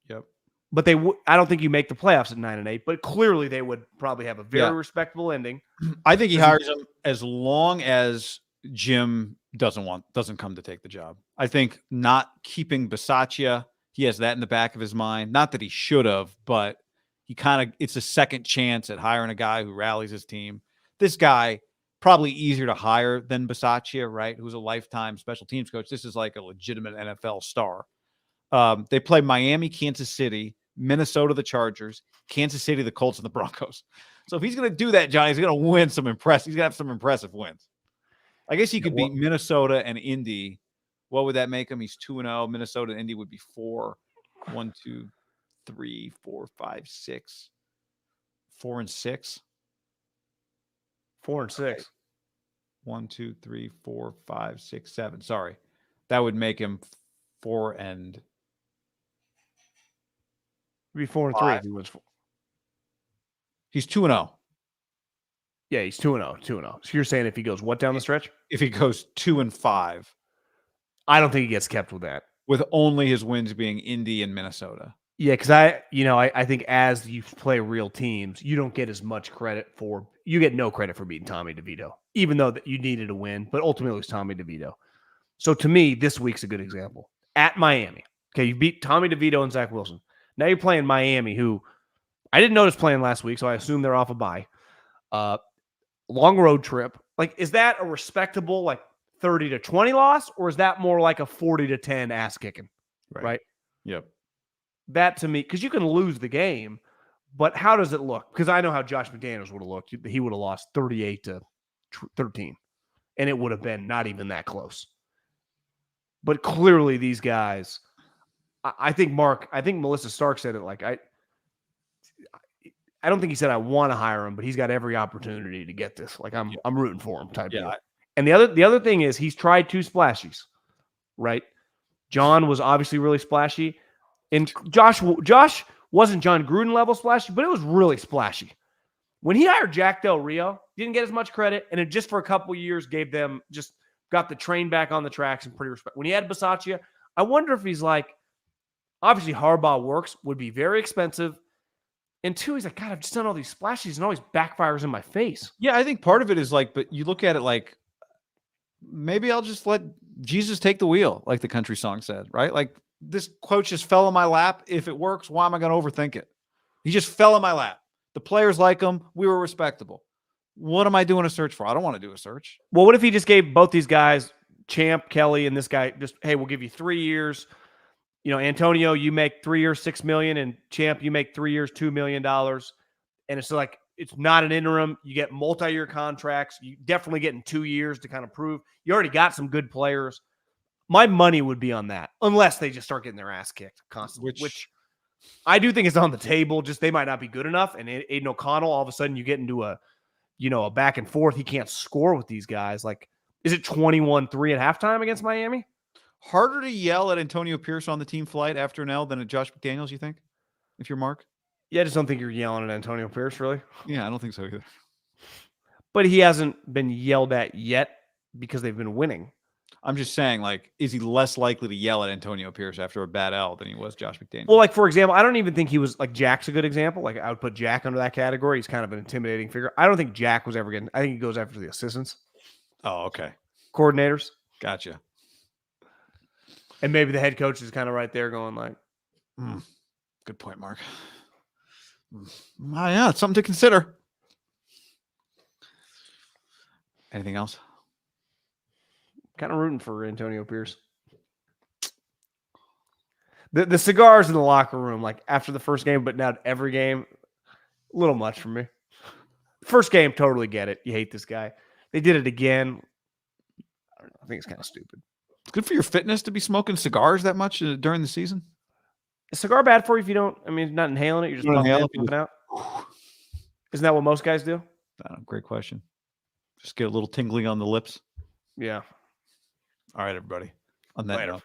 Yep. But I don't think you make the playoffs at 9-8. But clearly they would probably have a very respectable ending. I think he hires him as long as Jim doesn't come to take the job. I think not keeping Bisaccia. He has that in the back of his mind. Not that he should have, but it's a second chance at hiring a guy who rallies his team. This guy, probably easier to hire than Bisaccia, right? Who's a lifetime special teams coach. This is like a legitimate NFL star. They play Miami, Kansas City, Minnesota, the Chargers, Kansas City, the Colts, and the Broncos. So if he's going to do that, Johnny, he's going to win some impressive. He's going to have some impressive wins. I guess he could beat Minnesota and Indy. What would that make him? He's 2-0. Minnesota and Indy would be 4. 1, 2, 3, 4, 5, 6. 4-6. 4-6. 1, 2, 3, 4, 5, 6, 7. Sorry. That would make him 4 and. It'd be 4-3 if he wins 4. He's 2-0. Yeah, he's 2-0. 2-0. So you're saying if he goes what down the stretch? If he goes 2-5. I don't think he gets kept with that. With only his wins being Indy and Minnesota. Yeah, because I think as you play real teams, you don't get as much credit you get no credit for beating Tommy DeVito, even though that you needed a win, but ultimately it was Tommy DeVito. So to me, this week's a good example. At Miami, okay, you beat Tommy DeVito and Zach Wilson. Now you're playing Miami, who I didn't notice playing last week, so I assume they're off a bye. Long road trip. Like, is that a respectable 30-20 loss, or is that more like a 40-10 ass kicking? Right? Yep. That to me, because you can lose the game, but how does it look? Because I know how Josh McDaniels would have looked. He would have lost 38-13, and it would have been not even that close. But clearly, these guys, I think Melissa Stark said it I don't think he said I want to hire him, but he's got every opportunity to get this. I'm rooting for him type deal. And the other thing is he's tried 2 splashies, right? John was obviously really splashy. And Josh wasn't John Gruden level splashy, but it was really splashy. When he hired Jack Del Rio, didn't get as much credit, and it just for a couple of years got the train back on the tracks and pretty respect. When he had Bisaccia, I wonder if he's obviously Harbaugh works, would be very expensive. And 2, he's like, God, I've just done all these splashies and always backfires in my face. Yeah, I think part of it is but you look at it maybe I'll just let Jesus take the wheel, like the country song said, right? This quote just fell in my lap. If it works, why am I going to overthink it? He just fell in my lap. The players like him. We were respectable. What am I doing a search for? I don't want to do a search. Well, what if he just gave both these guys, Champ, Kelly, and this guy, just, hey, we'll give you 3 years. Antonio, you make 3 years, $6 million, and Champ, you make 3 years, $2 million. And it's like, it's not an interim. You get multi-year contracts. You definitely get in 2 years to kind of prove you already got some good players. My money would be on that, unless they just start getting their ass kicked constantly, which I do think is on the table. Just they might not be good enough. And Aiden O'Connell, all of a sudden you get into a back and forth. He can't score with these guys. Like, is it 21-3 at halftime against Miami? Harder to yell at Antonio Pierce on the team flight after an L than at Josh McDaniels, you think? If you're Mark? Yeah, I just don't think you're yelling at Antonio Pierce, really. Yeah, I don't think so either. But he hasn't been yelled at yet because they've been winning. I'm just saying, like, is he less likely to yell at Antonio Pierce after a bad L than he was Josh McDaniels? Well, like, for example, I don't even think he was, like, Jack's a good example. Like, I would put Jack under that category. He's kind of an intimidating figure. I don't think Jack was ever getting, I think he goes after the assistants. Oh, okay. Coordinators. Gotcha. And maybe the head coach is kind of right there going like, good point, Mark. Yeah, it's something to consider. Anything else? Kind of rooting for Antonio Pierce. The cigars in the locker room, like after the first game, but now every game, a little much for me. First game, totally get it. You hate this guy. They did it again. I don't know. I think it's kind of stupid. It's good for your fitness to be smoking cigars that much during the season. Is cigar bad for you if you don't? I mean, not inhaling it. You're just pumping it out. Isn't that what most guys do? Great question. Just get a little tingling on the lips. Yeah. All right, everybody. On that note.